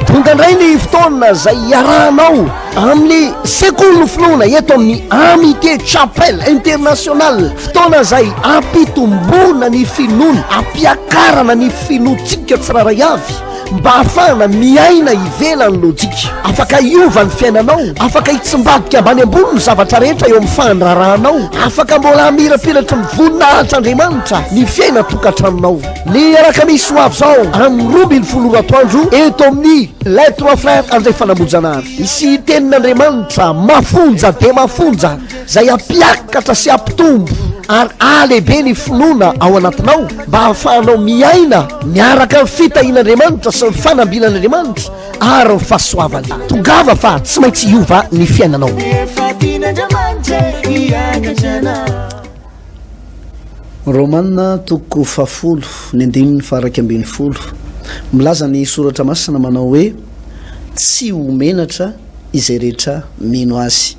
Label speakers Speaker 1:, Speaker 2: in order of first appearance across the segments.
Speaker 1: tonga indray ny fotoana zay iarahanao amin'ny sekoly Finoana eto amin'ny Amitie chapelle internationale, fotoana zay ampitombona ny finoana, ampiakarana ny finoantsika tsiraray avy mba ahafahana miaina ivelany lojika, afaka iova ny fiainanao, afaka hitsimbadika ambany ambony ny zavatra rehetra eo amin'ny fandrarahanao, afaka mbola hamirapiratra mivoninahitry'Andriamanitra ny fiaina tokantranonao. Ny arakamisy ho avy zao amin'ny 12 atoandro eto amin'ny les trois frères andray fanambojanaary, isy tenin'Andriamanitra mafonja de mafonja zay ampiakatra sy ampitombo ary alehibe ny finoana ao anatinao mba hahafahanao miaina miaraka ny fitahin'Andriamanitra sy ny fanambian'Andriamanitra ary ny fahasoavany. Tongava fa tsy maintsy iova ny fiainanao.
Speaker 2: Romanina toko 10 ny 9:12 milaza ny soratra masina manao hoe tsy ho menatra izay rehetra mino azy.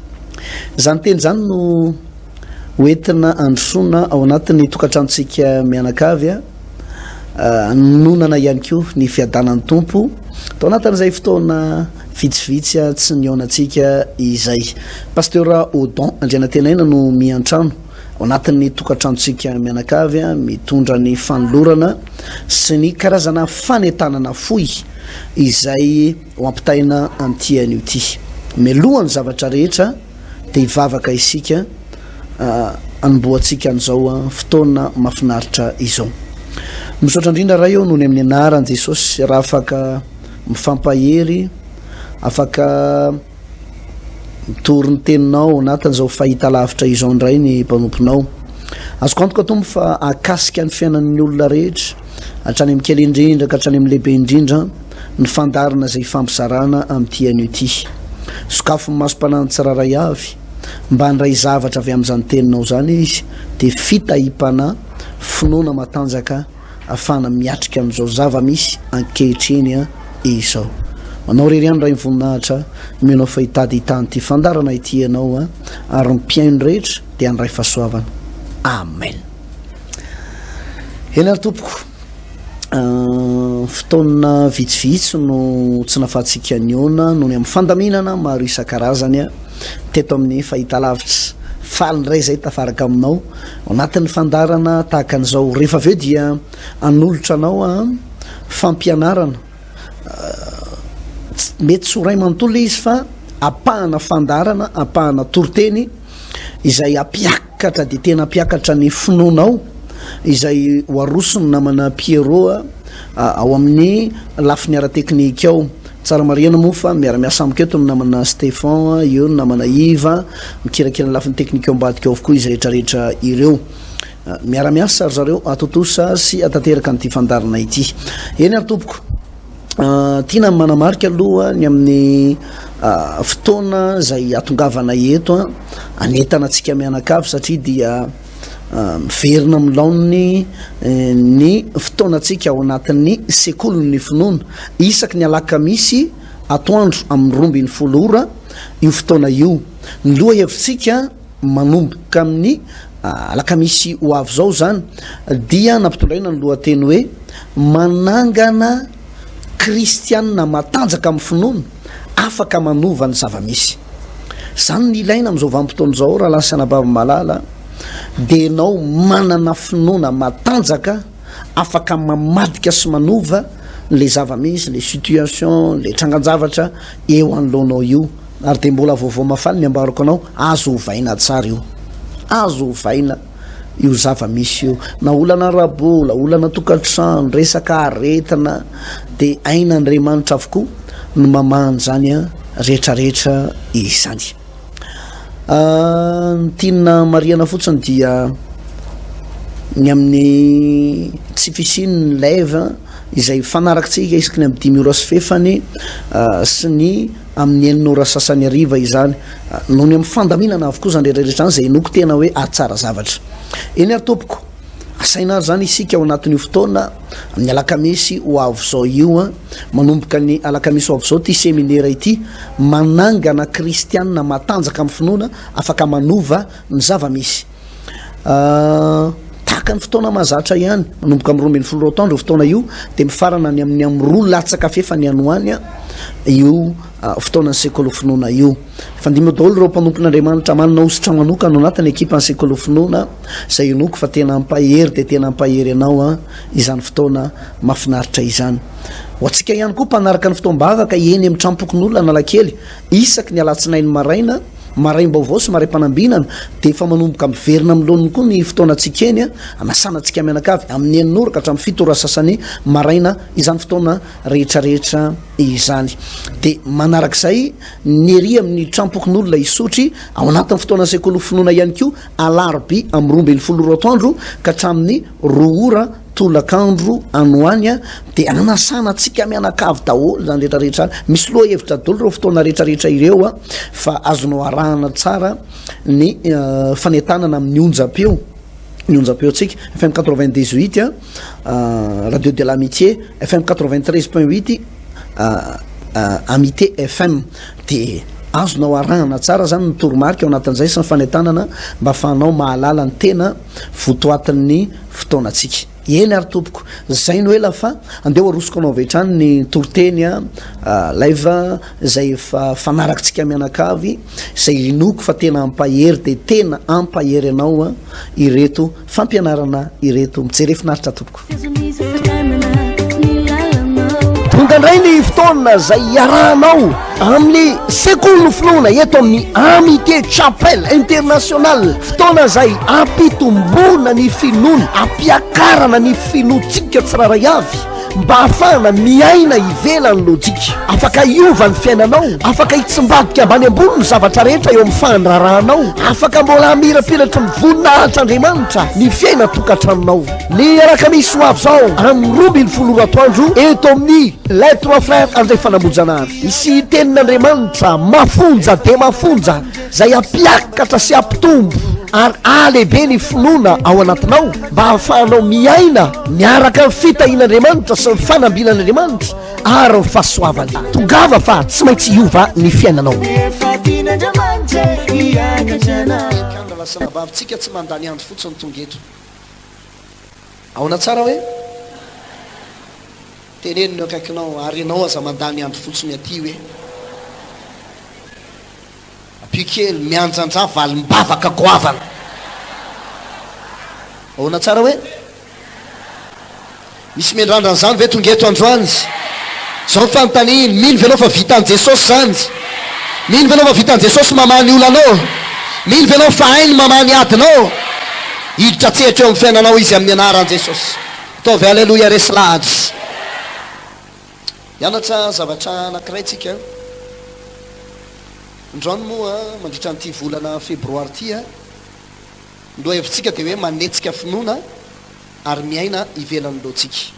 Speaker 2: Zany teny zany no hoentina androsoana ao anatin'ny tokantranontsika mianakavy nonana ihany koa ny fiadanan'ny tompo tao anatin'izay fotoana vitsivitsy tsy niaonantsika izay. Pasteur Odon Andrianantenaina no miantrano ao anatin'ny tokantranontsika mianakavy mitondra ny fanolorana sy ny karazana fanetanana fohy izay ho ampitaina amin'ity anio ity. Melohany zavatra rehetra dia hivavaka isika anomboantsika an'izao fotoana mahafinaritra izao. Misaotra indrindra raha eo noho ny amin'ny anaran'i Jesosy raha afaka mifampahery, afaka mitory ny teninao anatin'izao fahita lavitra izao indray ny mpanomponao. Azoko antoka tombo fa akasika ny fiainan'ny olona rehetra hatrany amin'ny kely indrindra ka hatrany amin'ny lehibe indrindra ny fandarana izay fampizarana amin'ity anio ity. Sokafo ny masom-panany tsiraray avy mba handray zavatra avy amin'izany teninao zany izy dia fitahim-pana finoana matanjaka ahafahana miatrika amin'izao zava-misy ankehitriny izao. Manao rery any ray mivoninahitra menao fahitady hitany ity fandarana ity ianao ary ny mpiaino rehetra dia handray fahasoavana. Amen. Eny ary tompoko, fotoana vitsivitsy no tsy nafahantsika niona noho ny amin'ny fandaminana maro isan-karazany teto amin'ny fahita lavitra. Faly ndray zay tafaraka aminao anatin'ny fandarana tahaka an'izao. Rehefa aveo dia anolotra anao fampianarana, mety tsy ho ray manontolo izy fa apahana fandarana, apahana toroteny izay ampiakatra dia tena ampiakatra ny finoanao izay ho arosony namana Pierrot ao amin'ny lafiny ara-teknika ao. Tsara mariana moa fa miara-miasa amiketo ny namana Stéphane, eo ny namana Iva, mikirakira ny lafiny teknika ao ambadika ao avokoa izy rehetrarehetra ireo. Miara-miasa ary zareo atotosa sy atateraka n'ity fandarana ity. Eny ary tompoko, tiana manamarika aloha ny amin'ny fotoana zay atongavana eto anetana antsika mianakavy satria dia miverina milaony ny fotoana antsika ao anatin'ny Sekolin'Ny finoana isaky ny alakamisy atoandro amin'ny 12 ora io fotoana io. Ny loha hevitsika manomboka amin'ny alakamisy ho avy zao zany dia nampitondraina ny lohateny hoe manangana kristianina matanjaka amin'ny finoana afaka manova ny zava-misy. Zany ny ilaina amin'izao vanim-potoana zao raha lasa anabavy malala dia ianao manana finoana matanjaka afaka mamadika sy manova le zava-misy, le situation, le trangan-javatra eo anoloanao io. Ary dia mbola vaovao mafaly ny ambarako anao, azo hovaina tsara io, azo hovaina io zava-misy io, na olana rabola, olana tokantrano, resaka aretina dia ain'Andriamanitra avokoa no mamahany zany rehetrarehetra izany. Ny tiana mariana fotsiny dia ny amin'ny tsy fisin'ny lève izay fanarakintsika isaky ny amin'ny 5 ora sy fefany sy ny amin'ny 9 ora sasany ariva izany noho ny amin'ny fandaminana avokoa zany rehetrarehetra zany zay noko tena hoe atsara zavatra. Eny ary tompoko, asaina ary zany isika ao anatin'io fotoana amin'ny alakamisy ho avy zao io manomboka ny alakamisy ho avy zao ty seminaire ity manangana kristianina matanjaka amin'ny finoana afaka manova ny zava-misy. tahaka ny fotoana mazatra ihany manomboka amin'ny 12 taondro fotoana io de mifarana ny amin'ny am'roa latsaka fefa ny anoanya io fotoana ny sekoly finoana io fandimy daholo reo mpanompon'andriamanitra manana ositra manokana ao anatin'ny ekipa ny sekoly finoana zay inoko fa tena ampahery de tena ampahery anao izany fotoana mafinaritra izany ho atsika ihany koa mpanaraka ny fotoam-bavaka eny amin'ny trampokon'olona analakely isaky ny alatsinainy maraina maraim-baovao sy maray-panambinana de efa manomboka miverina amiloniny koa ny fotoanatsika eny anasanantsika mianakavy amin'ny eninora ka hatramin'ny 7 ora sasany maraina izany fotoana rehetrarehetra izany de manarak'izay nyery amin'ny trampokon'olona isotry ao anatin'ny fotoana sekoly finoana ihany koa alarby amin'ny 12 taondro ka hatramin'ny 2 ora tolakandro anoanya de anasanatsika mianakavy daholo zany rehetrarehetra misy loha hevitra daholo reo fotoana rehetrarehetra ireo fa azonao arahana tsara ny fanetanana amin'ny onjapeo ny onjapeo atsika FM 98 radio de l'Amitie FM 93.8 Amitie FM de azonao arahana tsara zany ny toromarika ao anatin'izay sy ny fanetanana mba afahanao mahalala ny tena votoatin'ny fotoanatsika eny ary tompoko zay no ela fa andeha arosoko anao avetrany ny torteny live zay efa fanarakitsika mianakavy zay inoko fa tena ampahery de tena ampahery anao ireto fampianarana ireto mijery finaritra tompoko
Speaker 1: tonga indray ny fotoana zay iarahanao amin'ny sekoly finoana eto amin'ny Amitie chapel international fotoana zay ampitombona ny finoana ampiakarana ny finotsika tsiraray avy mba ahafahana miaina ivelany lojika afaka iova ny fiainanao afaka hitsimbadika ambany ambony ny zavatra rehetra eo amin'ny fandrarahanao afaka mbola hamirapiratra mivoninahitra Andriamanitra ny fiaina tokantranonao ny araka misy ho avy zao amin'ny 12 taondro eto amin'ny les trois frères andray fanambojanaary isy tenin'Andriamanitra mafonja de mafonja zay ampiakatra sy ampitombo ary alehibe ny finoana ao anatinao mba hahafahanao miaina miaraka ny fitahin'Andriamanitra sy ny fanambinan'Andriamanitra ary ny fahasoavany tongava fa tsy maintsy hiova ny fiainanao
Speaker 2: lasana vavitsika tsy mandany andro fotsiny tongeto aona tsara hoe teneniny akaikinao ary anao aza mandany andro fotsiny aty hoe apikely mianjanja valim-bavaka goavana aona tsara hoe misy mendrandran zany ve tongeto androany zao fanotaniny mino venao fa vitan Jesosy zany mino venao fa vitan Jesosy mamany olanao mino venao fa hainy mamany adinao hiditra tsehatra eo amin'ny fiainanao izy amin'ny anaran Jesosy ataovy alleloia resy lahatra hianatra zavatra anankiray tsika androany moa mandritra n'ity volana febroary ty ndo hevitsika de hoe manetsika finoana ary miaina ivelany lotsika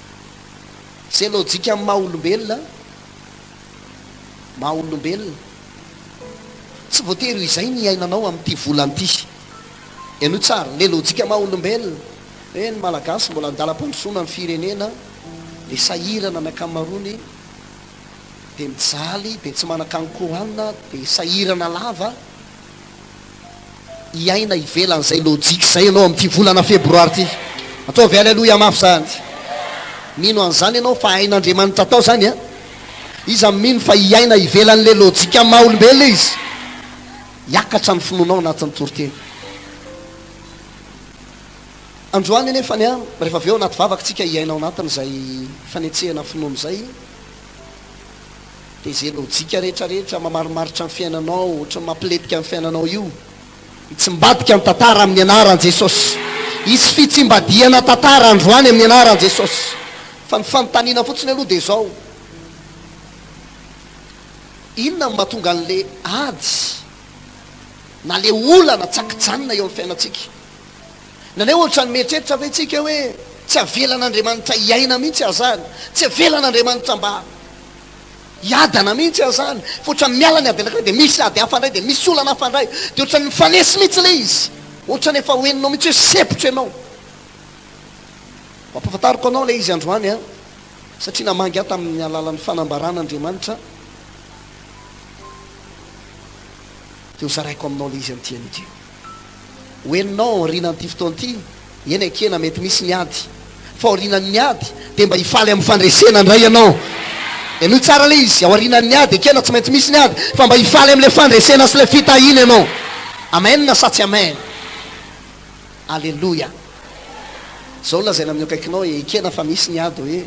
Speaker 2: zay lojika amin'ny maha olombelona tsy voatery izay ny ainanao amin'ity volany ty eno tsara le lojika maha olombelona hoe ny malagasy mbola andalam-pandrosoana ny firenena de sahirana miakamarony de mijaly de tsy manan-kankohanina de sahirana lava iaina ivelany zay lojika zay ianao amin'ity volana febroary ty ataovy alleloia mafy zany mino an'izany ianao fa hain'Andriamanitra atao zany izy mino fa iaina ivelan'le lojika maha olombelona izy hiakatra ny finoanao anatin'ny toroteny androany nefany rehefa avy eo anaty vavaka tsika iainao anatiny zay fanetsehana finoana zay de zay lojika rehetrarehetra mamarimaritra ny fiainanao ohatra mampiletika ny fiainanao io hitsimbadika ny tantara amin'ny anaran Jesosy isy fitsimbadiana tantara androany amin'ny anaran Jesosy fa ny fanontaniana fotsiny aloha de zao inona ny mahatonga an'le ady na le olana tsakijanona eo amin'ny fiainatsika nanay ohatra ny mietreritra ve tsika hoe tsy avelan'Andriamanitra iaina mihitsy azany tsy avelan'Andriamanitra mba iadana mihitsy azany fa ohatra miala ny adelaka de misy ady hafa ndray de misy olana hafa ndray de ohatra ny mifanesy mihitsy le izy ohatra ny efa hoeninao mihitsy hoe sepotro ianao mampafantariko anao le izy androany satria namangy aho tamin'ny alalan'ny fanambaran'Andriamanitra de ho zaraiko aminao le izy am'ty an'ity hoeninao rinan'ity fotoan'ity
Speaker 1: eny akena mety misy niady fa aorinany niady de mba hifaly amin'ny fandresena ndray ianao enoy tsara le izy aorinany niady akena tsy maintsy misy niady fa mba hifaly am'le fandresena sy le fitahina ianao amen na satsy amen alleloia zao lazaina amin'ny akaikinao ekena fa misy niady hoe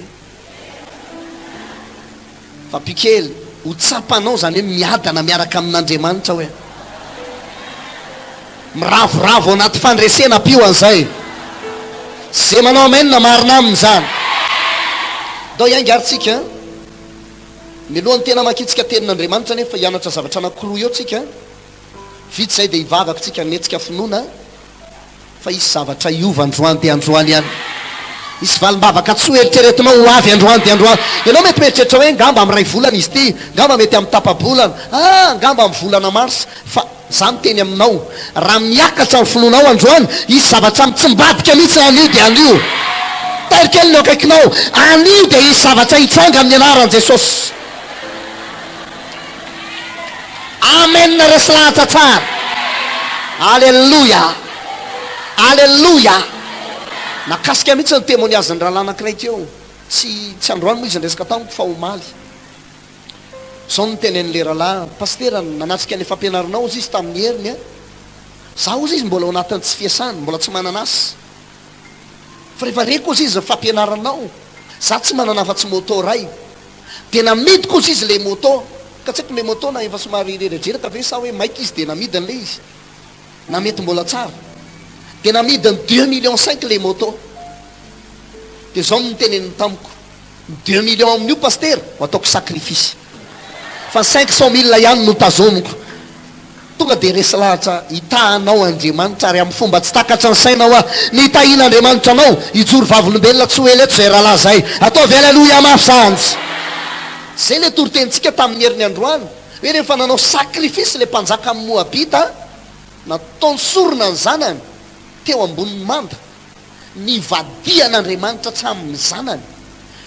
Speaker 1: fa pikely ho tsapanao zany hoe miadana miaraka amin'Andriamanitra hoe miravoravo anaty fandresena pio an'izay zay manao amen na marina aminy zany dao iangarytsika milohan'ny tena makitsika tenin'Andriamanitra nefa hianatra zavatra anakoroa eo tsika vitsy zay de hivavaka tsika netsika finoana fa isy zavatra iova androany de androany ihany isy valim-bavaka tsy ho eritreretinao ho avy androany de androany ianao mety mieritreritra hoe ngamba amin'ny ray volana izy ty ngamba mety amin'ny tapa-bolana ngamba amin'ny volana mars fa za miteny aminao raha miakatra amin'ny finoanao androany isy zavatra mitsimbadika mihitsy anio de anio tarikely ny akaikinao anio de isy zavatra hitsanga amin'ny anaran'i Jesosy amen na resy lahatra tsara alleluia alleluia nakasika mihitsy ny témoignage ny rahalahy anankiray teo tsy androany moa izy nresaka tamiko fa omaly zao ny tenen'le rahalahy pasteur nanatrika ny fampianarinao izy tamin'ny heriny a za ozy izy mbola ao anatin'ny tsy fiasany mbola tsy mananasy fa rehefa reko ozy izy fampianaranao za tsy manana afa-tsy moto ray de namidiko ozy izy le moto ka tsy haiko le moto na efa somary reredreraka ve sa hoe maika izy de namidiny le izy na mety mbola tsara de namidiny 2,5 millions le moto de zao ny teneniny tamiko 2 millions amin'io pasteur ho ataoko sacrifice fa 500,000 ihany no tazomiko tonga de resy lahatra hitahanao Andriamanitra ary amin'ny fomba tsy takatra ny sainao a ny hitahina Andriamanitra anao hijory vavolombelona tsy ho ela eto zay rahalahy zay ataovy alleloia mafy sanjy zay le torotenitsika tamin'ny heriny androany hoe rehefa nanao sacrifice le mpanjaka amin'ny Moabita nataony sorona ny zanany teo amboniny manda nivadian'Andriamanitra hatramin'ny zanany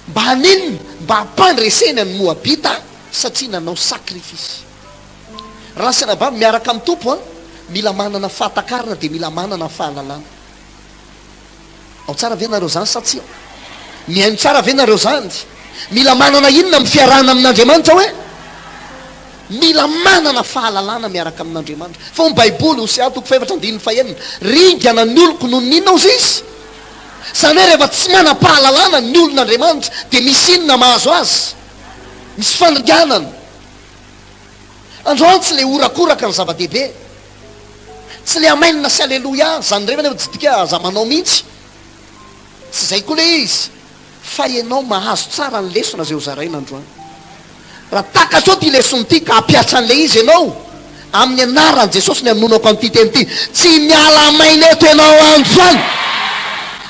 Speaker 1: mba haninona mba hampandresena ny Moabita satria nanao sacrifice raha sena ba miaraka amin'ny tompo a mila manana fahatakarana de mila manana fahalalana ao tsara ve nareo zany satsia mihaino tsara ve nareo zany mila manana inona amin'ny fiarahana amin'Andriamanitra hoe mila manana fahalalana miaraka amin'Andriamanitra fa ny baiboly Hosea 4:4 ringana ny oloko no ninona ozy izy zany hoe rehefa tsy manam-pahalalana ny olon'Andriamanitra de misy inona mahazo azy misy fandriganana androany tsy le orakoraka ny zava-dehibe tsy le amainina sy alleloia zany revana efa jitika za manao mihitsy tsy zay koa le izy fa ianao mahazo tsara ny lesona zay ho zaraina androany raha takatra ty lesony ty ka apiatra an'le izy ianao amin'ny anaran'i Jesosy ny amononako an'ity teny ty tsy miala maina eto ianao androany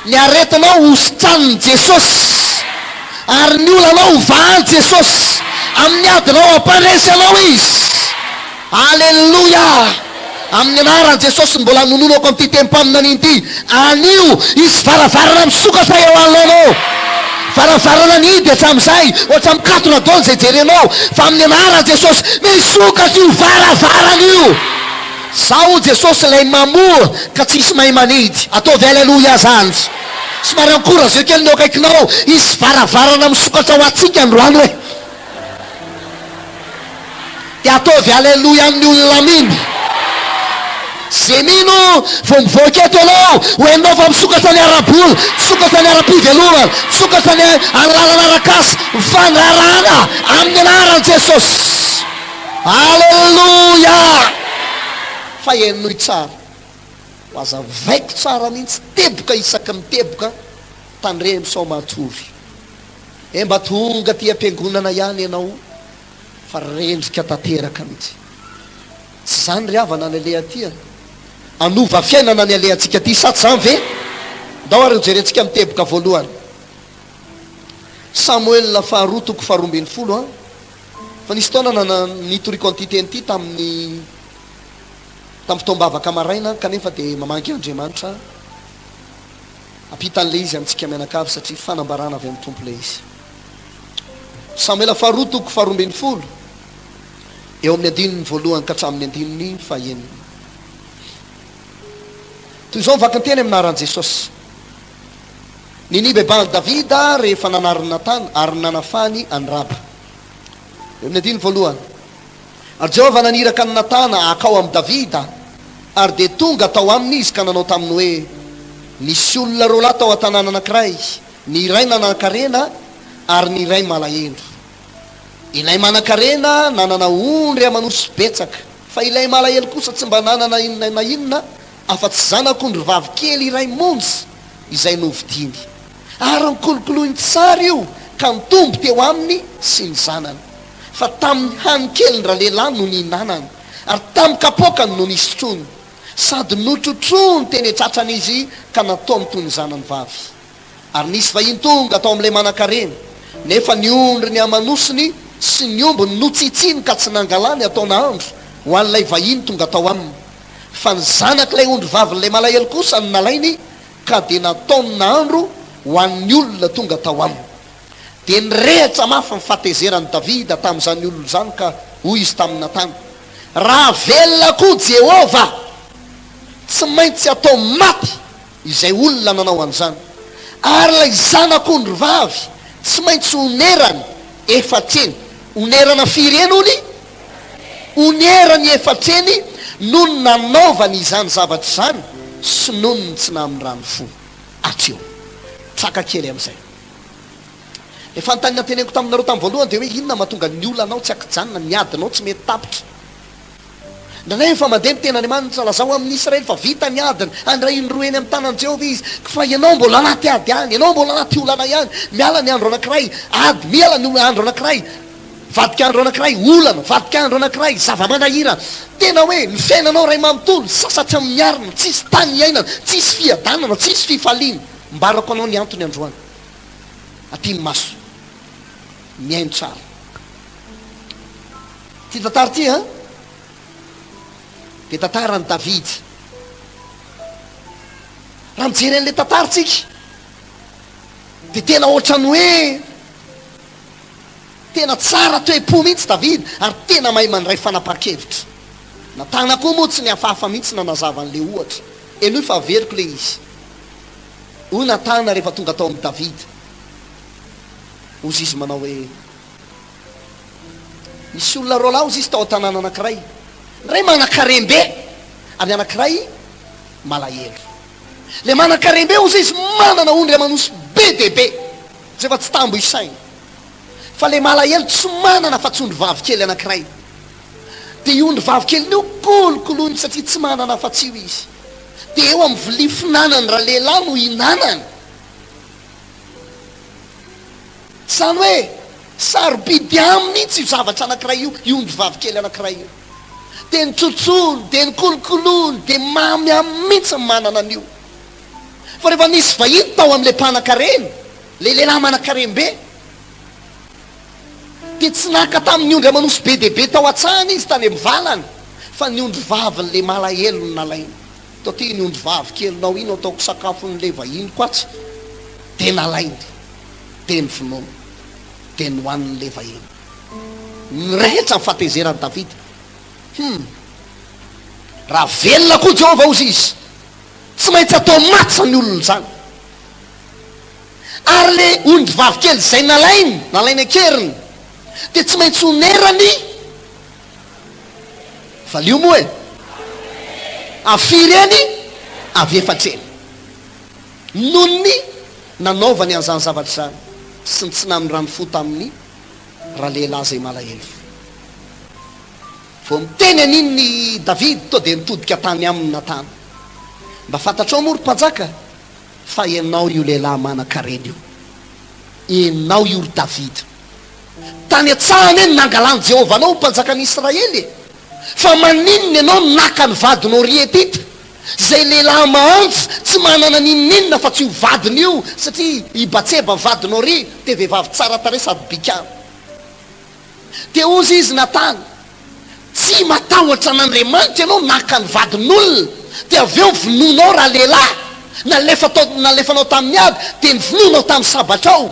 Speaker 1: ny aretinao hositraniny Jesosy ary ny olanao vaany Jesosy amin'ny adinao ampandresy anao izy alleloia amin'ny anaran'i Jesosy mbola nononako an'ity tempamina ity anio izy varavarana misokatra eo anoloanao varavarana nidy hatramin'izay ohatra mikatona daony zay jerenao fa amin'ny anaran'i Jesosy misokatra io varavarana io zao Jesosy lay mamoa ka tsisy mahay manidy ataovy alleloia zany somary ankora zay kely ny akaikinao izy varavarana misokatra ho atsika androany hoe de ataovy alleloia amin'ny olona miny zay mino vo mivoaka eto anao ho enao fa misokatra ny arabola misokatra ny ara-pivelomana misokatra ny alalana arakasy mifanarahana amin'ny anaran'i Jesosy alleloia fa enoy tsara ho aza vaiko tsara mihitsy teboka isaky miteboka tandre misao matory mba tonga ty ampiangonana ihany ianao fa rendrika tanteraka mihitsy tsy zany ry havana ny alea tya anova fiainana ny aleantsika ty saty zany ve ndao ary jerentsika miteboka voalohany Samuel faharoa toko 12 fa nisy taona nitoriko an'ity teny ty tamin'ny Fotoam-Bavaka maraina kanefa de mamanky Andriamanitra apitan'le izy amintsika mianakavy satria fanambarana avy amin'ny tompo le izy Samuel faharoa toko 12 eo amin'ny andininy voalohany ka hatramin'ny andininy fahaeniny toy izao mivakanteny amin'ny anaran'i Jesosy nini beban davida rehefa nanarina tany ary nanafany anraba ny adiny voalohany ary jehovah naniraka ny natana akao amin'ny davida ary de tonga tao aminy izy ka nanao taminy hoe nisy olona roa lahy tao an-tanàna anankiray ny iray nanan-karena ary ny iray malahendro ilay manan-karena nanana ondry amanosy betsaka fa ilay malahelo kosa tsy mba nanana inona na inona afa-tsy zanak'ondry vavikely iray monjy izay novidiny ary nykolokoloiny tsara io ka nitombo teo aminy sy ny zanany fa tamin'ny hanikely raha lehilahy no nihinanany ary tamin'ny kapokany no nisotrony sady notrotrony teny tratran'izy ka nataony toy ny zanany vavy ary nisy vahiny tonga atao amin'ilay manan-karena nefa ny ondry ny amanosiny sy ny ombony notsitsiny ka tsy nangalany atao nahandro ho an'ilay vahiny tonga atao aminy fa ny zanak'ilay ondry vavin'ilay malahelo kosa ny nalainy ka de nataony nahandro ho an'ny olona tonga tao aminy de nyrehatra mafy nyfahatezerany davida tamin'izany olona zany ka hoy izy tamin'ny natany raha velona koa jehova tsy maintsy atao maty izay olona nanao an'izany ary lay zanak'ondry vavy tsy maintsy onerany efatreny onerana fireny ony onerany efatreny no ny nanaovany izany zavatra zany sy noho ny tsy namyrany fo atreo traka kely am'izay efa nytanina teneniko taminareo tamin'ny voalohany de hoe inona mahatonga ny olona anao tsy akijanona miadinao tsy mety tapitra nanefa mandeha mitena Andriamanitra lazao amin'ny Israely fa vita ny adiny andray indroa eny amin'ny tanany Jehovah izy fa ianao mbola anaty ady any ianao mbola anaty olana ihany miala ny andro anankiray ady miala ny andro anankiray vadika andro anankiray olana vadika andro anankiray zava-manahirana tena hoe ny fiainanao ray manontolo sasatra amin'ny arina tsisy tany iainana tsisy fiadanana tsisy fifaliana mbarako anao ny antony androany atiny maso miaino tsara ty tantara ty a de tantarany Davidy raha mijery an'le tantarantsika de tena ohatrany hoe tena tsara toe-po mihitsy Davidy ary tena mahay mandray fanapa-kevitra natana koa moa tsy ny hafahafa mihitsy nanazavanyle ohatra enoy fa averiko le izy hoy natana rehefa tonga tao amin'ny Davidy ozy izy manao hoe misy olona roa lahy ozy izy tao an-tanàna anankiray ray manan-karembe ary anankiray malahelo le manan-karembe ozy izy manana ondry amanosy be debe zay fa tsy tambo isaina fa le malahelo tsy manana fa tsy ondry vavikely anankiray de io ondry vavikely nio kolokoloiny satria tsy manana fa tsy io izy de eo amin'ny vilia finanany raha lehilahy no hinanany zany hoe sarobidy amin'itsy io zavatra anankiray io ondry vavikely anankiray io de nitsotsony de nikolokoloony de mamy amin'ny mihitsy ny manana an'io fa rehefa nisy vahiny tao amin'le mpanan-karena le lehilahy manan-karembe de tsy naka tamin'ny ondry amanosy be debe tao atsahany izy tany mivalany fa ny ondry vavin'le malahelo ny nalainy tao ty ny ondry vavikelynao ino ataoko sakafon'le vahiny koatsy de nalainy de ny finoana de ny hoanin'le vahiny nyrehetra ny fahatezerany Davida raha velona koa Jehovah ozy izy tsy maintsy atao maty zany olona zany ary le ondry vavikely zay nalainy akeriny de tsy maintsy onerany valio moa e afireny avy efatreny nony nanaovany an'izany zavatra zany sy ny tsy namyrany fo tamin'ny raha lehilahy zay malahelo vao miteny an'iny Davidy to de nitodika tany aminy natana mba fantatrao moa ry mpanjaka fa ianao io lehilahy manan-karena io ianao io ry Davidy tany atsahany eny nangalany Jehovah anao mpanjakan'ny Israely fa maninona ianao naka ny vadinao rietita zay lehilahy mahantsy tsy manana ninninona fa tsy ho vadiny io satria ibatseba vadinao ry de vehivavy tsara tare sady bikany de ozy izy natany tsy matahotra an'Andriamanitra ianao naka ny vadin'olona de avy eo vinonao raha lehilahy nalefanao tamin'ny ady de nyvinonao tamin'ny sabatrao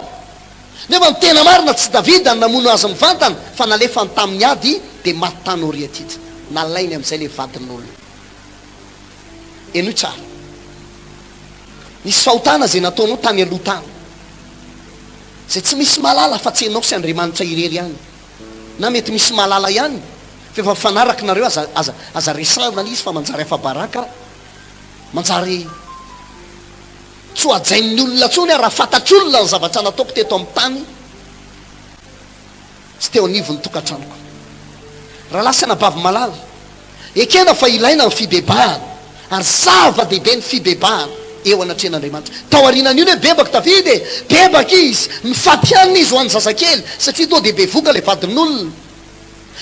Speaker 1: nefa ny tena marina tsy Davida namono azy mivantana fa nalefany tamin'ny ady de maty tany oriatita nalainy am'izay le vadin'olona enoy tsara nisy fahotana zay nataonao tany aloha tany zay tsy misy malala fa tsy anao sy Andriamanitra irery ihany, na mety misy malala ihany fa efa fanaraka nareo aza resana izy fa manjary afa-baraka, manjary tsy ho ajain'ny olona tsony raha fantatr'olona ny zavatra nataoko teto amin'ny tany sy teo anivon'ny tokantranoko. Raha lasa nabavy malala ekena fa ilaina ny fibebahana ary zava-dehibe ny fibebahana eo anatren'Andriamanitra. Tao arinan'io hoe bebaka Davida, bebaka izy mifampianina izy ho an'ny zazakely satria to dia be voka le vadin'olona,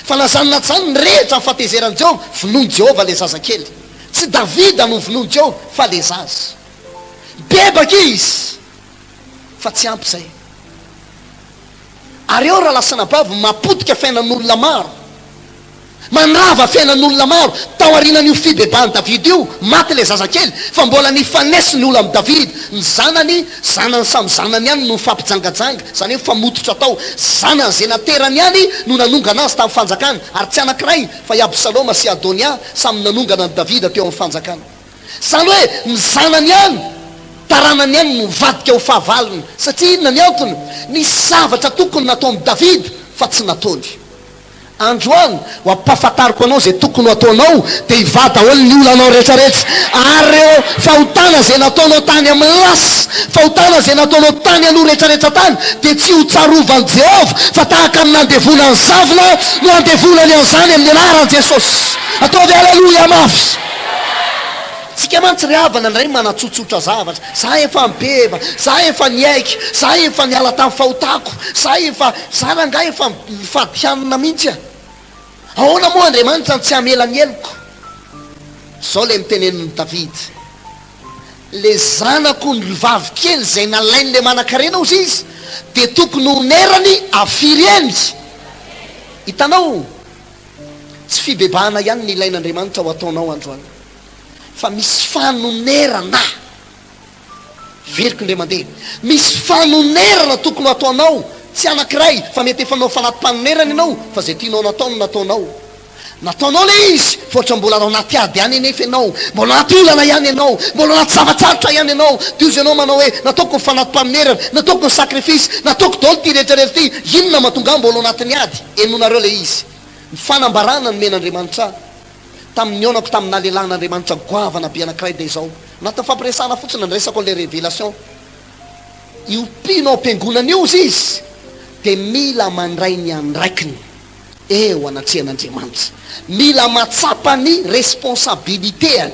Speaker 1: fa lazanina zany ny rehetra ny fahatezeran'i Jehova, vonoiny Jehova le zazakely, tsy Davida no vonoiny Jehova fa le zaza. Bebaka izy fa tsy ampy zay. Ary eo raha lasa nabavy mapotika fiainan'olona maro, manrava fiainan'olona maro. Tao arinan'io fibebahany Davida io maty le zazakely, fa mbola nifanesiny olo amin'ny Davida. Ny zanany samy zanany ihany no mifampijangajanga, zany hoe famototra tao. Zanany zay naterany ihany no nanongana azy tamin'ny fanjakana, ary tsy anankiray fa i Absaloma sy Adonia samy nanongana ny Davida teo amin'ny fanjakana. Zany hoe ny zanany ihany, taranany ihany no mivadika ho fahavalony, satria inona ny antony? Nisy zavatra tokony natao amin'ny Davida fa tsy nataony. Androany ho ampahafantariko anao zay tokony ho ataonao dia hivady daholo ny olanao rehetrarehetra. Ary reo fahotana zay nataonao tany amin'ny lasy, fahotana zay nataonao tany aloha rehetrarehetra tany dia tsy ho tsarovany Jehova fa tahaka amin'ny andevona ny zavona no andevonany an'izany amin'ny anaran'i Jesosy. Ataovy aleloia mafy. Tsika mantsy ry havana ndray manatsotsotra zavatra, za efa mibeba, za efa niaiky, za efa niala tamin'ny fahotako, za ranga efa mifadihanina mihitsy. Ahoana moa Andriamanitra tsy hamela ny eloko? Zao le mitenenin'ny Davida, le zanako ny vavy kely zay nalainy le manan-karena ozy izy dia tokony honerany afiry eny. Hitanao, tsy fibebahana ihany ny ilain'Andriamanitra ho ataonao androany, fa misy fanonerana. Veriko indray mandeha, misy fanonerana tokony ho ataonao, tsy anankiray fa mety efa nao fanatim-panonerana ianao fa zay tianao natao no nataonao le izy, fotra mbola ao anaty ady ihany anefa ianao, mbola anaty olana ihany ianao, mbola anaty zavatsarotra ihany ianao. Dia izy ianao manao hoe nataoko ny fanatim-panonerana, nataoko ny sakrifisy, nataoko daholo ty rehetrarehetra ty, inona mahatonga mbola ao anatin'ny ady? Enonareo le izy. Ny fanambarana ny men'Andriamanitra tamin'ny onako tamin'ny nalelan'Andriamanitra goavana be anankiray dia izao, anatin'ny fampiresahana fotsiny nyresako le révélation. Io mpino am-piangonana io izy dia mila mandray ny andraikiny eo anatrehan'Andriamanitra, mila matsapa ny responsabilitéany,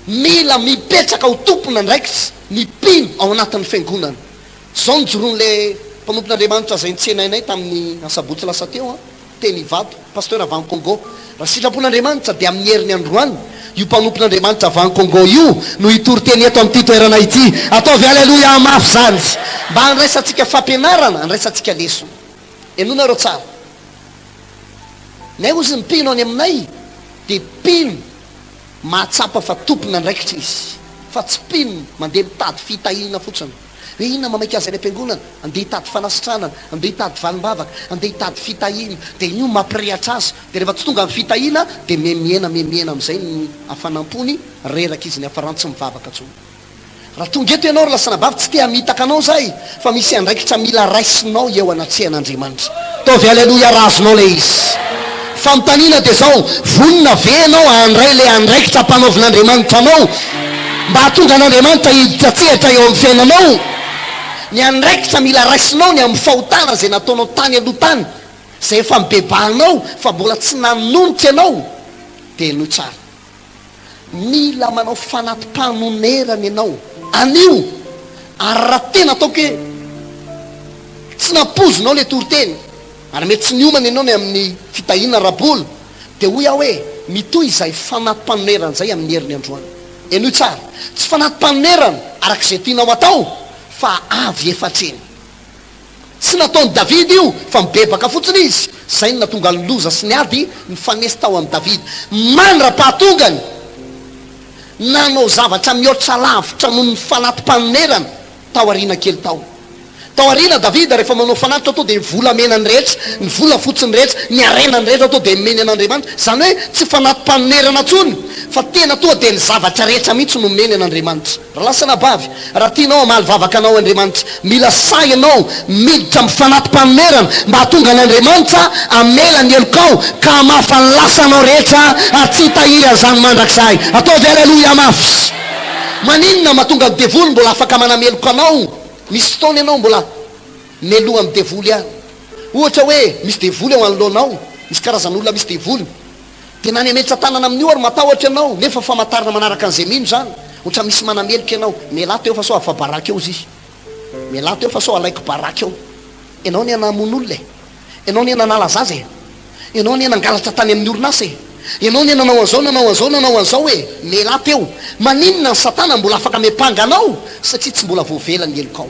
Speaker 1: mila mipetraka ho tompony andraikitra ny mpino ao anatin'ny fiangonana. Zao ny joron'le mpanompon'Andriamanitra zay nitsenainay tamin'ny asabotsy lasa teo, teny vato Pasteur avy any Congo. Raha sitrapon'Andriamanitra dia amin'ny herin'ny androany io mpanompon'Andriamanitra avy any Congo io no hitory-teny eto amin'ity toerana ity. Ataovy aleloia mafy zany, mba handraisantsika fampianarana, handraisantsika leso. Enonareo tsara, nay ozy ny mpino any aminay dia mpino mahatsapa fa tompony andraikitra izy, fa tsy mpino mandeha mitady fitahina fotsiny. Hoe inona mamaika azy any am-piangonana, andeha hitady fanasitranana, andeha hitady valim-bavaka, andeha hitady fitahina, dia io mampirehatra azy. Dia rehefa tsy tonga amin'ny fitahina dia memiena amin'izay ny hafanampony reraka izy ny hafarantsy mivavaka tsony. Raha tonga eto ianao lasa nabavy tsy te hamitaka anao zay, fa misy andraikitra mila raisinao eo anatsehan'Andriamanitra. Taovy aleloia raha azonao le izy. Famotanina dia zao, vonina ve anao andray le andraikitra mpanaovin'Andriamanitra anao mba hatonga an'Andriamanitra hitatsehatra eo amin'ny fiainanao. Ny andraikitra mila raisinao ny amin'ny fahotana zay nataonao tany aloha tany, zay efa mibebahanao fa mbola tsy nanononika ianao, dia no tsara. Mila manao fanatim-panonerana ianao anio, ary raha tena ataoko hoe tsy nampozonao le toriteny, ary mety tsy niomana ianao ny amin'ny fitahina rabola, dia hoy aho hoe mitoy izay fanatim-panonerana zay amin'ny herin'ny androany. Eno tsara, tsy fanatim-panonerana arak'izay tianao atao fa avy efatreny. Tsy nataon'ny Davida io fa mibebaka fotsiny izy, zay no natonga ny loza sy ny ady nifanesy tao amin'ny Davida. Mandra-pahatongany nanao zavatra mihoatra lavitra noho ny fanatim-panonerana tao arina kely tao. tao arina davida rehefa manao fanatitra atao de volamenany rehetra ny vola fotsiny rehetra ny arenany rehetra atao de meny an'andriamanitra zany hoe tsy fanatim-panonerana tsony fa tena toa de ny zavatra rehetra mihitsy no meny an'andriamanitra raha lasana bavy raha tianao amaly vavaka anao andriamanitra mila say anao miditra amin'ny fanatim-panonerana mba hatonga an'andriamanitra amela ny elokao ka mafalasa anao rehetra tsy tahiry an'izany mandrakizay ataovy aleloia mafy maninona mahatonga ny devoly mbola afaka manameloka anao misy fotoana ianao mbola meloha amin'ny devoly ihany ohatra hoe misy devoly eo anoloanao misy karazan'olona misy devoly de nany ametra tanana amin'io ary matahotra ianao nefa famantarana manaraka an'izay mino zany ohatra misy manameloka ianao melato eo fa sao afa baraka eo izy melato eo fa sao alaiko baraka eo ianao ny anamon'olona ianao ny ananala zaza ianao ny anangalatra tany amin'ny orinasa ianao ny nanao an'izao nanao an'izao nanao an'izao hoe melato eo maninona ny satana mbola afaka mepanga anao satria tsy mbola voavela ny elokao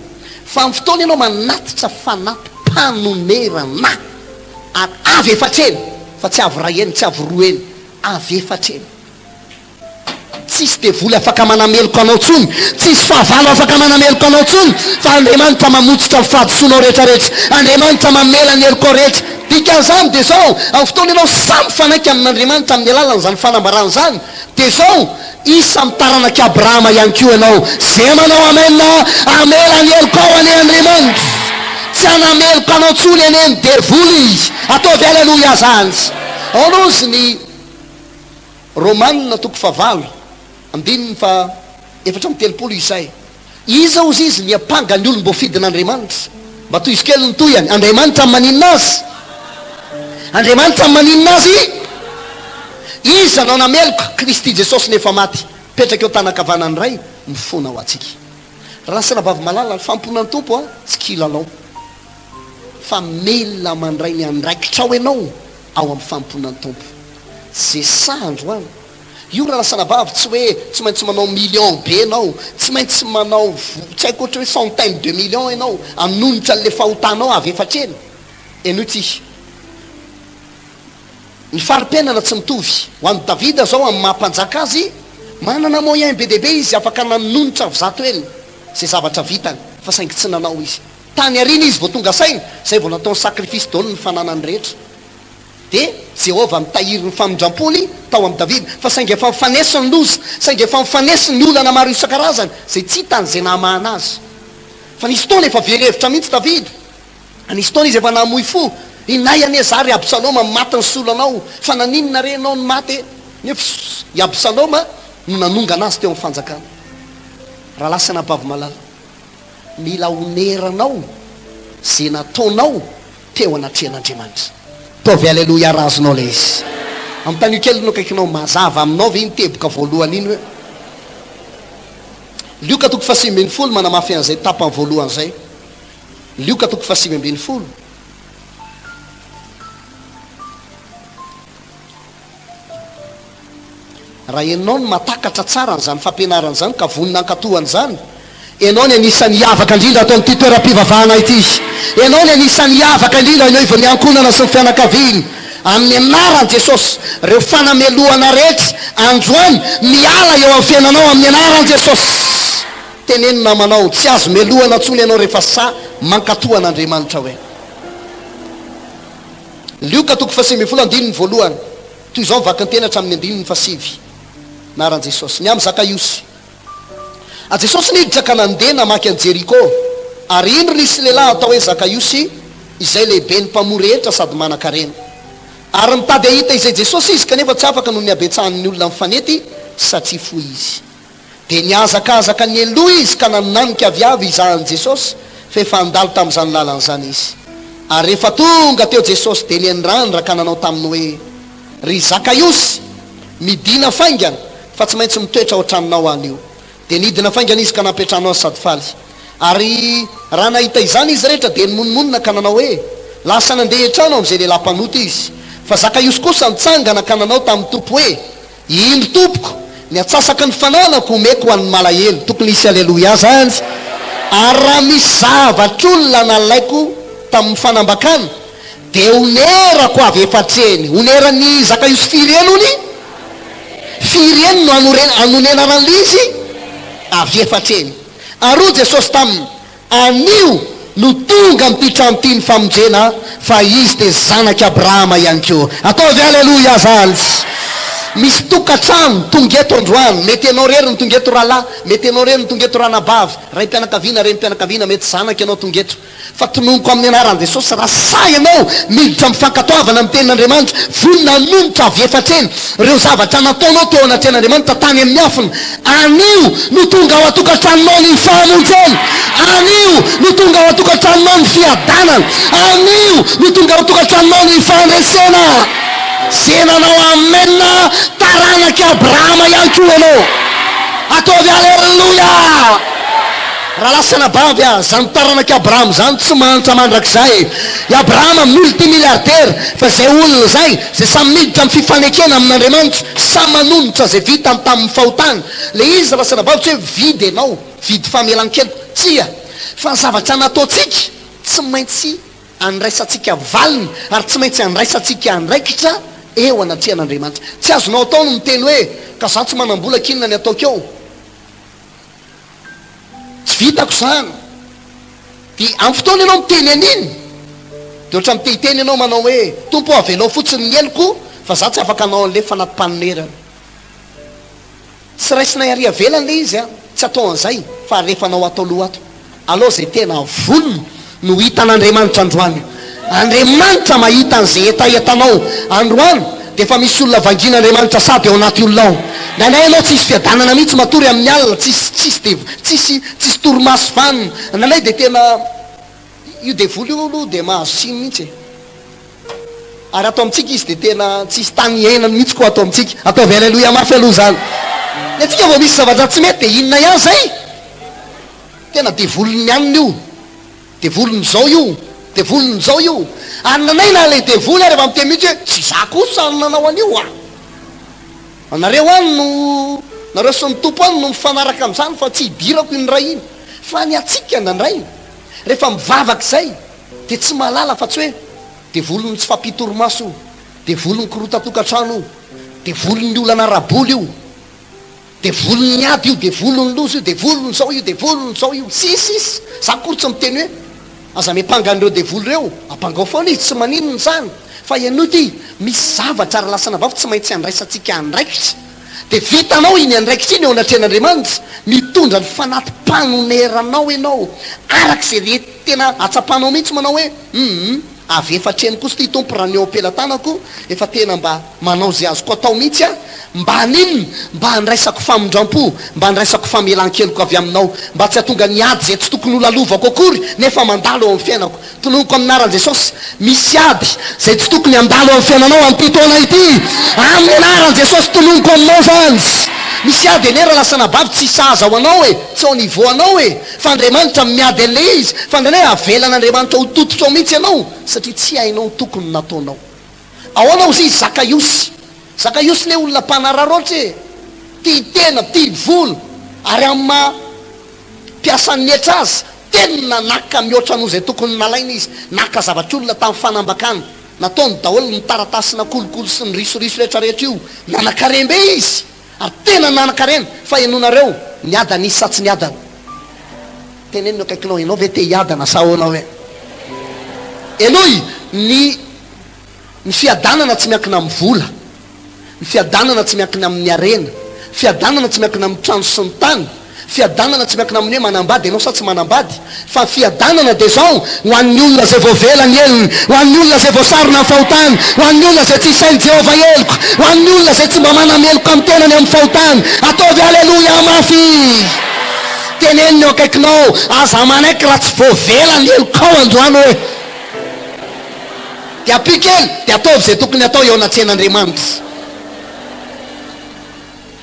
Speaker 1: fa amin'ny fotoana ianao manatitra fanatim-panonerana ary avy efatreny fa tsy avy ray eny tsy avy roa eny avy efatreny tsisy devoly afaka manameloka anao tsony tsisy fahavalo afaka manameloka anao tsony fa andriamanitra mamotsitra ny fahadisoanao rehetrarehetra andriamanitra mamela ny elokao rehetra dikan'izany de zao amin'ny fotoana ianao samy fanaiky amin'andriamanitra amin'ny alalana zany fanambarana zany de zao isa mitaranaky abrahama ihany ko ianao zay manao amena amela ny elokao ane andriamanitra tsy anameloka anao tsony ane ny devoly izy ataovy aleloia zany ao nozy ny romanina toko favalo andininy fa efatra amin'ny telopolo izay iza ozy izy ny apanga ny olom-bo fidin'andriamanitra mba toy izy kely ny toyany andriamanitra maninina azy andriamanitra maninina azy iza nao nameloka kristy jesosy nefa maty petraka eo tanakavanany ray mifona ho atsika raha sanabavy malala famponany tompo a tsy kilalao fa melona mandray ny andraikitrao ianao ao amin'ny famponany tompo ze sandro any io raha sanabavy tsy hoe tsy maintsy manao million be anao tsy maintsy manao tsy haiko ohatra hoe centaine de million ianao anonitra an'le fahotanao avy efatreny eno ty ny faripenana tsy mitovy ho an'ny davida zao amin'ny mahampanjaka azy manana moyen be dehibe izy afaka nanonitra zato eny zay zavatra vitany fa saingy tsy nanao izy tany arina izy vao tonga sainy zay vao nataony sakrifisy daolo ny fananany rehetra de jehova mitahiry ny famindram-poly tao amin'ny davida fa saingy efa mifanesiny loza saingy efa mifanesiny ny olana maro isan-karazany zay tsy hitany zay namahana azy fa nisy taona efa verevitra mihitsy davida nisy taona izy efa namoy fo inay ane zary absaloma maty ny solanao fa naninona renao ny maty nefa i absaloma no nanonga anazy teo amin'ny fanjakana raha lasa nabavy malala mila oneranao zay nataonao teo anatrehan'andriamanitra taovy aleloia razonao le izy amin'ny tany io kely no kaikinao mazava aminao ve iny teboka voalohany iny hoe lioka toko fasimy ambin'ny folo manamafy an'izay tapany voalohany zay lioka toko fasimy ambin'ny folo raha ianao ny matakatra tsara n'zany fampianarana zany ka vonina ankatohany zany ianao ny anisan'ny avaka indrindra atao n'ity toeram-pivavahana ity ianao ny anisan'ny avaka indrindra ianao iva miankonana sy ny fianakaviny amin'ny anaran' jesosy reo fanamelohana rehetra androany miala eo amin'ny fiainanao amin'ny anaran' jesosy tenenina manao tsy azo melohana tsony ianao rehefa sa mankatohan'andriamanitra hoe lioka toko fasimy folo andininy voalohany toy izao mivaka ny tena hatramin'ny andininy fasivy naran' jesosy ny amin'ny zakaiosy jesosy niditra ka nandeha namaky an' jeriko ary indro nisy lehilahy atao hoe zakaiosy izay lehibe ny mpamory rehetra sady manan-karena ary mitady ahita izay jesosy izy kanefa tsy afaka no ny abetsahan'ny olona mifanety satria fo izy de niazakazaka ny eloha izy ka naninanika aviavy izahan'i jesosy fa efa andalo tamin'izany lalan'izany izy ary rehefa tonga teo jesosy de niandrandra ka nanao taminy hoe ry zakaiosy midina faingana fa tsy maintsy mitoetra ao traminao any io de nidina faingana izy ka nampetranao sady faly ary raha nahita izany izy rehetra de nymonomonina ka nanao hoe lasa nandeha etrano am'izay lehilahy mpanoty izy fa zakaiosy kosa nitsangana ka nanao tamin'ny tompo hoe ino tompoko ny atsasaky ny fananako omeko ho an'ny malahelo tokony isy aleloia zany ary raha misy zavatr'olona nalaiko tamin'ny fanambakana de onerako avy efatreny onerany zakaiosy firy enony firy eny no anonena ran'lizy avy efatreny ary jesosy taminy anio no tonga amity tranoty ny famonjena fa izy de zanaky Abrahama ihany ko. Ataovy aleloia zany. Misy tokatrano tonga eto androany, mety anao rery ny tonga eto rahalahy, mety anao rery ny tonga eto ranabavy, ray mpianakaviana reny mpianakaviana, mety zanaky anao tonga eto. Fa tononoko amin'ny anaran'i Jesosy raha say ianao miditra amin'ny fankatoavana amin'ny tenin'Andriamanitra, vonona nonotra avy efatreny ireo zavatra nataonao teo anatren'Andriamanitra tany amin'ny afina, anio no tonga ao atokatranonao ny fahamonjena, anio no tonga ao atokatranonao ny fiadanana, anio no tonga ao atokatranonao ny fandresena. Senanao amena taranaky Abrahama ihany koa ianao. Ataovy aleluia. Raha lasana bavy zany taranaky Abrahama zany tsy manitra mandrakizay. I Abrahama multimilliardaire, fa zay olona zay zay samy miditra amin'ny fifanekena amin'Andriamanitra, samy manonotra zay vita tamin'ny fahotany. Le izy lasana bavy tsy hoe vidy ianao, vidy famelan-kely, tsia fa ny zavatra nataontsika tsy maintsy andraisantsika valiny, ary tsy maintsy andraisantsika andraikitra eo anatrehan'Andriamanitra. Tsy azonao atao no miteny hoe ka za tsy manam-bola kinona ny ataoko eo, tsy vitako zany. Dia amin'ny fotoana ianao miteny an'iny dia ohatra mitehiteny ianao manao hoe tompo avelao fotsiny ny eloko fa za tsy afaka anao an'le fanatim-panonerana. Tsy raisinay ary avelany le izy tsy atao an'izay, fa rehefa anao atao loha ato. Aloha zay tena volony no hitan'Andriamanitra androany. Andriamanitra mahita an'izay etaetanao androany, dia efa misy olona vangin'Andriamanitra sady ao anaty olona ao. Nanay ianao tsisy fiadanana mihitsy matory amin'ny alina, tsisy torimaso vanina. Nanay dia tena io devoly io aloha dia mahazo siny mihitsy. Ary atao amintsika izy dia tena tsisy tany iainany mihitsy koa atao amintsika. Ataovy aleloia mafy aloha zany. Ny atsika vao misy zavatra tsy mety dia inona ihany zay? Tena devoliny ihany io, devoliny zao io, devoliny zao io. Ary nanay na le devoly ary efa miteny mihitsy hoe tsy za kosa no nanao an'io a. Anareo any no, nareo sy ny tompo any no mifanaraka amin'izany fa tsy hidirako iny ray iny. Fa ny atsika nandray rehefa mivavaka izay dia tsy malala fa tsy hoe devoliny tsy fampitorimaso io, devoliny korota-tokantrano io, devoliny olana raboly io, devoliny ady io, devoliny loza io, devoliny zao io, devoliny zao io. Sisisy za kory tsy miteny hoe aza mipanga an'ireo devoly reo, ampangao foana izy tsy maninony zany. Fa ianao ty misy zavatra ary lasana vavy tsy maintsy andraisantsika andraikitra, dia vitanao iny andraikitra iny eo anatrehan'Andriamanitra, mitondra ny fanatim-panoneranao ianao arak'izay tena atsapanao mihitsy manao hoe avy efatreny kosa ty tompo raha ny eo am-pelantanako, efa tena mba manao zay azoko atao mihitsy mba haninona, mba handraisako famondram-po, mba handraisako famelan-keloko avy aminao, mba tsy hatonga niady zay tsy tokony holalovako akory nefa mandalo eo amin'ny fiainako. Tononoko aminaran'i Jesosy, misy ady zay tsy tokony handalo eo amin'ny fiainanao amin'ity taona ity, amin'ny anaran'i Jesosy tononoko aminao zany. Misy ady enera lasana bavy tsy sahaza ho anao e, tsy ao niveau anao e, fa Andriamanitra miady an'le izy, fa ndraindray avelan'Andriamanitra ho tototra ao mihitsy ianao satria tsy hainao tokony nataonao. Ao anao izy Zakaiosy le olona mpanararoatra e, tia tena, tia vola, ary amin'ny mampiasan'ny etra azy tena naka mihoatra noho zay tokony nalaina izy, naka zavatra olona tamin'ny fanambakana, nataony daholo ny taratasina kolokolo sy ny risoriso rehetrarehetra io, nanakarembe izy, ary tena nanakarena. Fa ianonareo niada nisy sa tsy niadana? Tenenino akaikinao, ianao ve te hiadana sa ahoanao e? Enoy ny fiadanana tsy miankina amin'ny vola, ny fiadanana tsy miankina amin'ny arena, fiadanana tsy miankina amin'ny trano sy ny tany, fiadanana tsy miankina amin'ny hoe manambady ianao sa tsy manambady, fa fiadanana dia zao ho an'ny olona zay voavelany elony, ho an'ny olona zay voasarona amin'ny fahotany, ho an'ny olona zay tsy isainy Jehova eloko, ho an'ny olona zay tsy mba manameloko amin'ny tenany amin'ny fahotany. Ataovy aleloia mafy. Teneniny eo akaikinao, aza manaiky raha tsy voavelany elokao androany hoe dia apikely dia ataovy zay tokony atao eo anatrehan'Andriamanitra.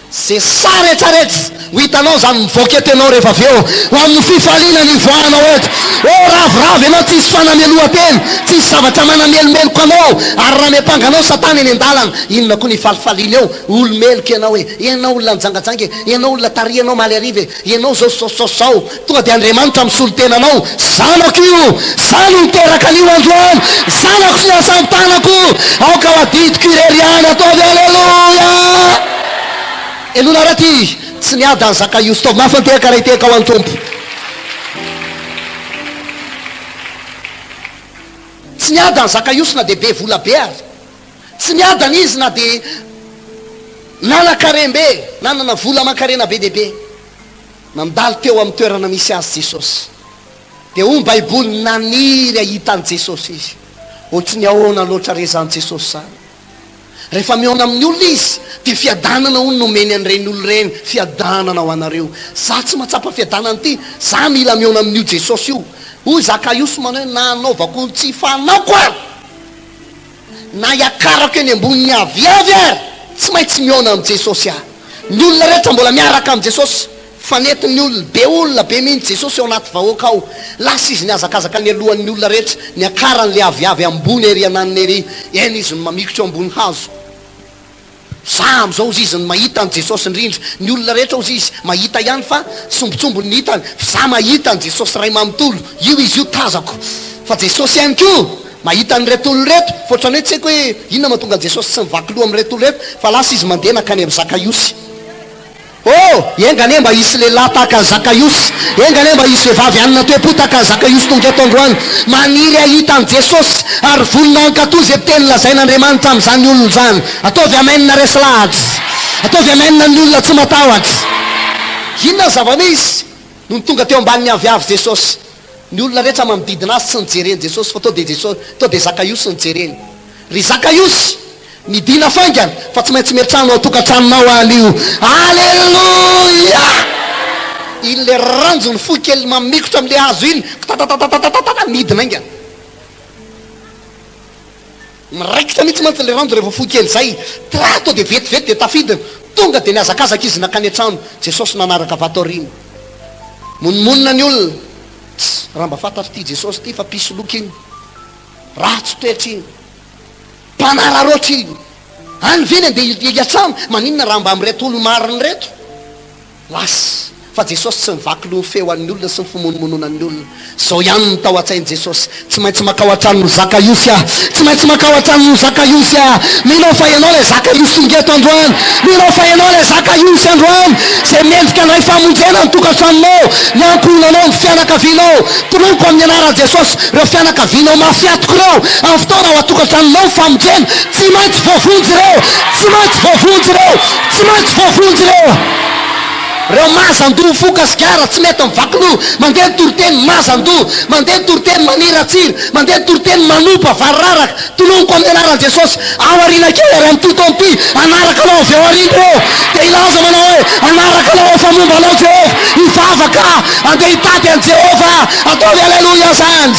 Speaker 1: Zay sa rehetrarehetra ho hitanao zany mivoaka eto ianao rehefa avy eo ho amin'ny fifaliana ny voanao eto. Ravoravo ianao tsisy fanamelohan-teny, tsisy zavatra manamelomeloko anao, ary raha miampanganao satana eny an-dalana, inona koa ny falifaliana eo, olomeloko ianao e, ianao olona nijangajanga e, ianao olona tarianao maly ariva e, ianao zao tonga dia Andriamanitra misolo tenanao. Zanako io, zano niteraka an'io androany, zanako sy asamtanako, aoka ho adidiko irery any. Ataovy aleloia. Elona raty tsy niada ny Zakaiosy, taovy mafy antehaka raha hiteka ao any tompo. tsy niadany zakaiosina de be vola be ary, tsy niadany izy na de nanakarembe nanana vola makarena be dehibe, nandalo teo amin'ny toerana misy azy Jesosy. De o baiboly naniry ahitany Jesosy izy, ohatrany ahoana loatra rezany Jesosy zany. Rehefa miona amin'ny olona izy de fiadanana hono nomeny an'ireny olo reny, fiadanana ho anareo. Za tsy mahatsapa fiadanana ty, za mila miona amin'io Jesosy io. Hoy zakaiosy manao hoe nanaovako tsy fanako ary, na iakarako eny amboniny aviavy ary, tsy maintsy miona amin'ny Jesosy ahy. Ny olona rehetra mbola miaraka amin'ny Jesosy, fanetiny olona be, olona be mihitsy Jesosy ao anaty vahoaka ao. Lasa izy niazakazaka ny alohan'ny olona rehetra, ny akaran'le aviavy ambony ery ananiny ery, eny izy no mamikotra ambony hazo. Sa am'izao izy ny mahita ny Jesosy indrindra. Ny olona rehetra ozy izy mahita ihany fa sombotsombony ny hitany, za mahita ny Jesosy ray manontolo, io izy io tazako. Fa Jesosy ihany koa mahita ny reto olo reto, fotrany hoe tsy haiko hoe inona mahatonga Jesosy tsy mivaky loha amin'ny reto olo reto, fa lasa izy mandeha nakany amin'ny zakaiosy. Engane mba hisy lehilahy tahaka zakaiosy, engane mba hisy vehivavy anina toe-po tahaka zakaiosy tonga eto androany, maniry ahita ny Jesosy ary volona ankatozy teny lazain'Andriamanitra amin'izany olona zany. Ataovy amenina resy lahatra, ataovy amenina ny olona tsy matahotra. Inona zava-misy no tonga teo ambanin'ny aviavy Jesosy? Ny olona rehetra manodidina azy tsy nijereny Jesosy, fa to de zakaiosy nijereny. Ry zakaiosy nidina faingana fa tsy maintsy miatrano atokantranonao anio. Alleluia! Iny le ranjo ny fo kely mamikotra am'le hazo iny, midina aingana, miraikitra mihitsy mantsy le ranjo rehefa fo kely zay, trato de vetivety de tafidina. Tonga de niazakazaka izy nakany an-trano. Jesosy nanaraka vato ariny, monimonina ny olona, raha mba fantatry ty Jesosy ty fa pisoloky iny, ratso toetra iny, mpanara roatra iny, any veny de iatrano, maninona raha mba am'reto olo mariny reto? Lasy fa Jesosy tsy mivaky loha feo an'ny olona sy ny fimonomononan'ny olona. Zao ihany ny tao an-tsainy Jesosy, tsy maintsy makao an-trano ny zakaiosy ah, tsy maintsy makao an-trano ny zakaiosy ah. Minao fa ianao le zakaiosy ngeto androany, minao fa ianao le zakaiosy androany, zay mendrika anay famonjena ny tokantranonao, ny ankohonanao, ny fianakavinao. Toloniko amin'ny anaran'i Jesosy reo fianakavinao mafiatoko reo, amin'ny fotoana ao atokantranonao famonjena, tsy maintsy voavonjy reo, tsy maintsy voavonjy reo, tsy maintsy voavonjy reo. Reo mazan-doha fokasigara tsy mety mivaky loha, mandeha toroteny mazan-doha, mandeha toroteny maniratsira, mandeha toroteny manopa variraraka. Toloniko amin'ny anaran'i Jesosy, ao arina kely ary amin'ny totompi, anaraka anao avy ao arina reo, de ilaza manao hoe anaraka anao fa momba anao Jehova, hivavaka andeha hitady an' Jehova, ataovy alleloia zany.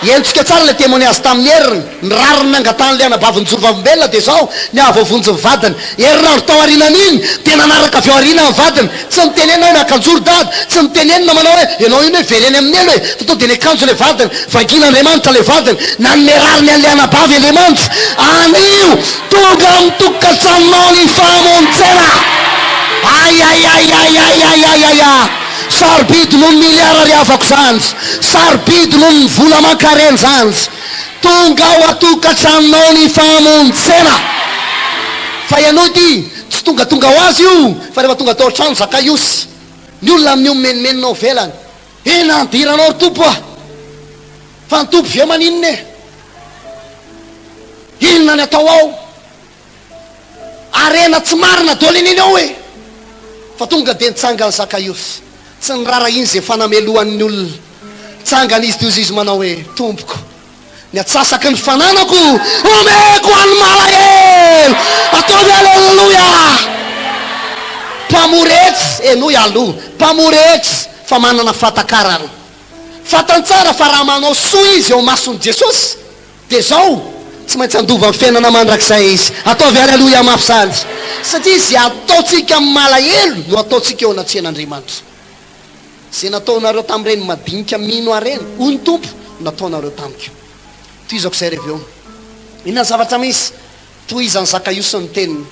Speaker 1: Entsika tsara le témoignage tamin'ny heriny, ny rariny nangatany le anabaviny Jorovavim-belona de zao ny avovonjy ny vadiny. Herinandro tao arinan'iny de nanaraka avy ao arina ny vadiny, tsy mitenenina hoe miakanjory dady, tsy mitenenina manao hoe ianao iny hoe veleny amin'ny elo hoe fa to de niakanjo le vadiny, vakin'Andriamanitra le vadiny, nanome rariny an'le anabavy Andriamanitra. Anio tonga amin'ny tokantranonao ny famonjena. Ay. Sarobidy noho ny miliara ry avako zany, sarobidy noho ny vola mankareny zany, tonga ao atokantranonao ny famonjena. Fa ianao ty tsy tongatonga ho azy io, fa rehefa tonga tao an-trano zakaiosy, ny olona amin'io menimeninao velany, nandiranao ry tompo ah, fa ny tompo ve maninona e, inona ny atao ao, arena tsy marina doleniny ao e. Fa tonga de nitsanga ny zakaiosy, tsy ny rara iny zay fanamelohan'ny olona, tsangany izy toy izy manao hoe tompoko, ny atsasaky ny fananako omeko any malahelo, ataovy alleluia. Mpamoretsy enoy aloha, mpamoretsy fa manana fatakarana, fatany tsara fa raha manao soa izy eo mason'i Jesosy de zao tsy maintsy andova amin'ny fiainana mandrakizay izy. Ataovy alleluia mafy sady, satria izy ataotsika amin'ny malahelo no ataotsika eo anatsian'Andriamanitra. Zay nataonareo tamin'ireny madinika mino areny, hoy ny tompo nataonareo tamiko. Toizako zay reveo, inona zavatra misy toizany zakaiosy ny teniny,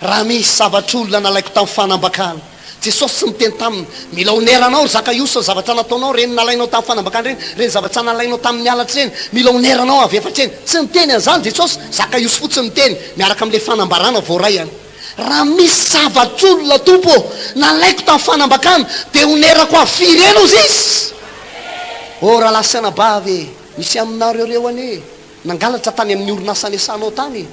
Speaker 1: raha misy zavatr'olona nalaiko tamin'ny fanambakana. Jesosy tsy miteny taminy milaoneranao ry zakaiosy ny zavatra nataonao, reny nalainao tamin'ny fanambakana reny zavatra nalainao tamin'ny alatry reny, milaoneranao avy efatra reny. Tsy miteny an'izany Jesosy, zakaiosy fotsiny miteny miaraka amin'le fanambarana voarayany. Raha misy zavatr'olona tompo nalaiko tamin'ny fanambakana de onerako avy firena ozy izy. Raha lasy anabavy misy aminareoreo ane nangalatra tany amin'ny orinasany asanao tany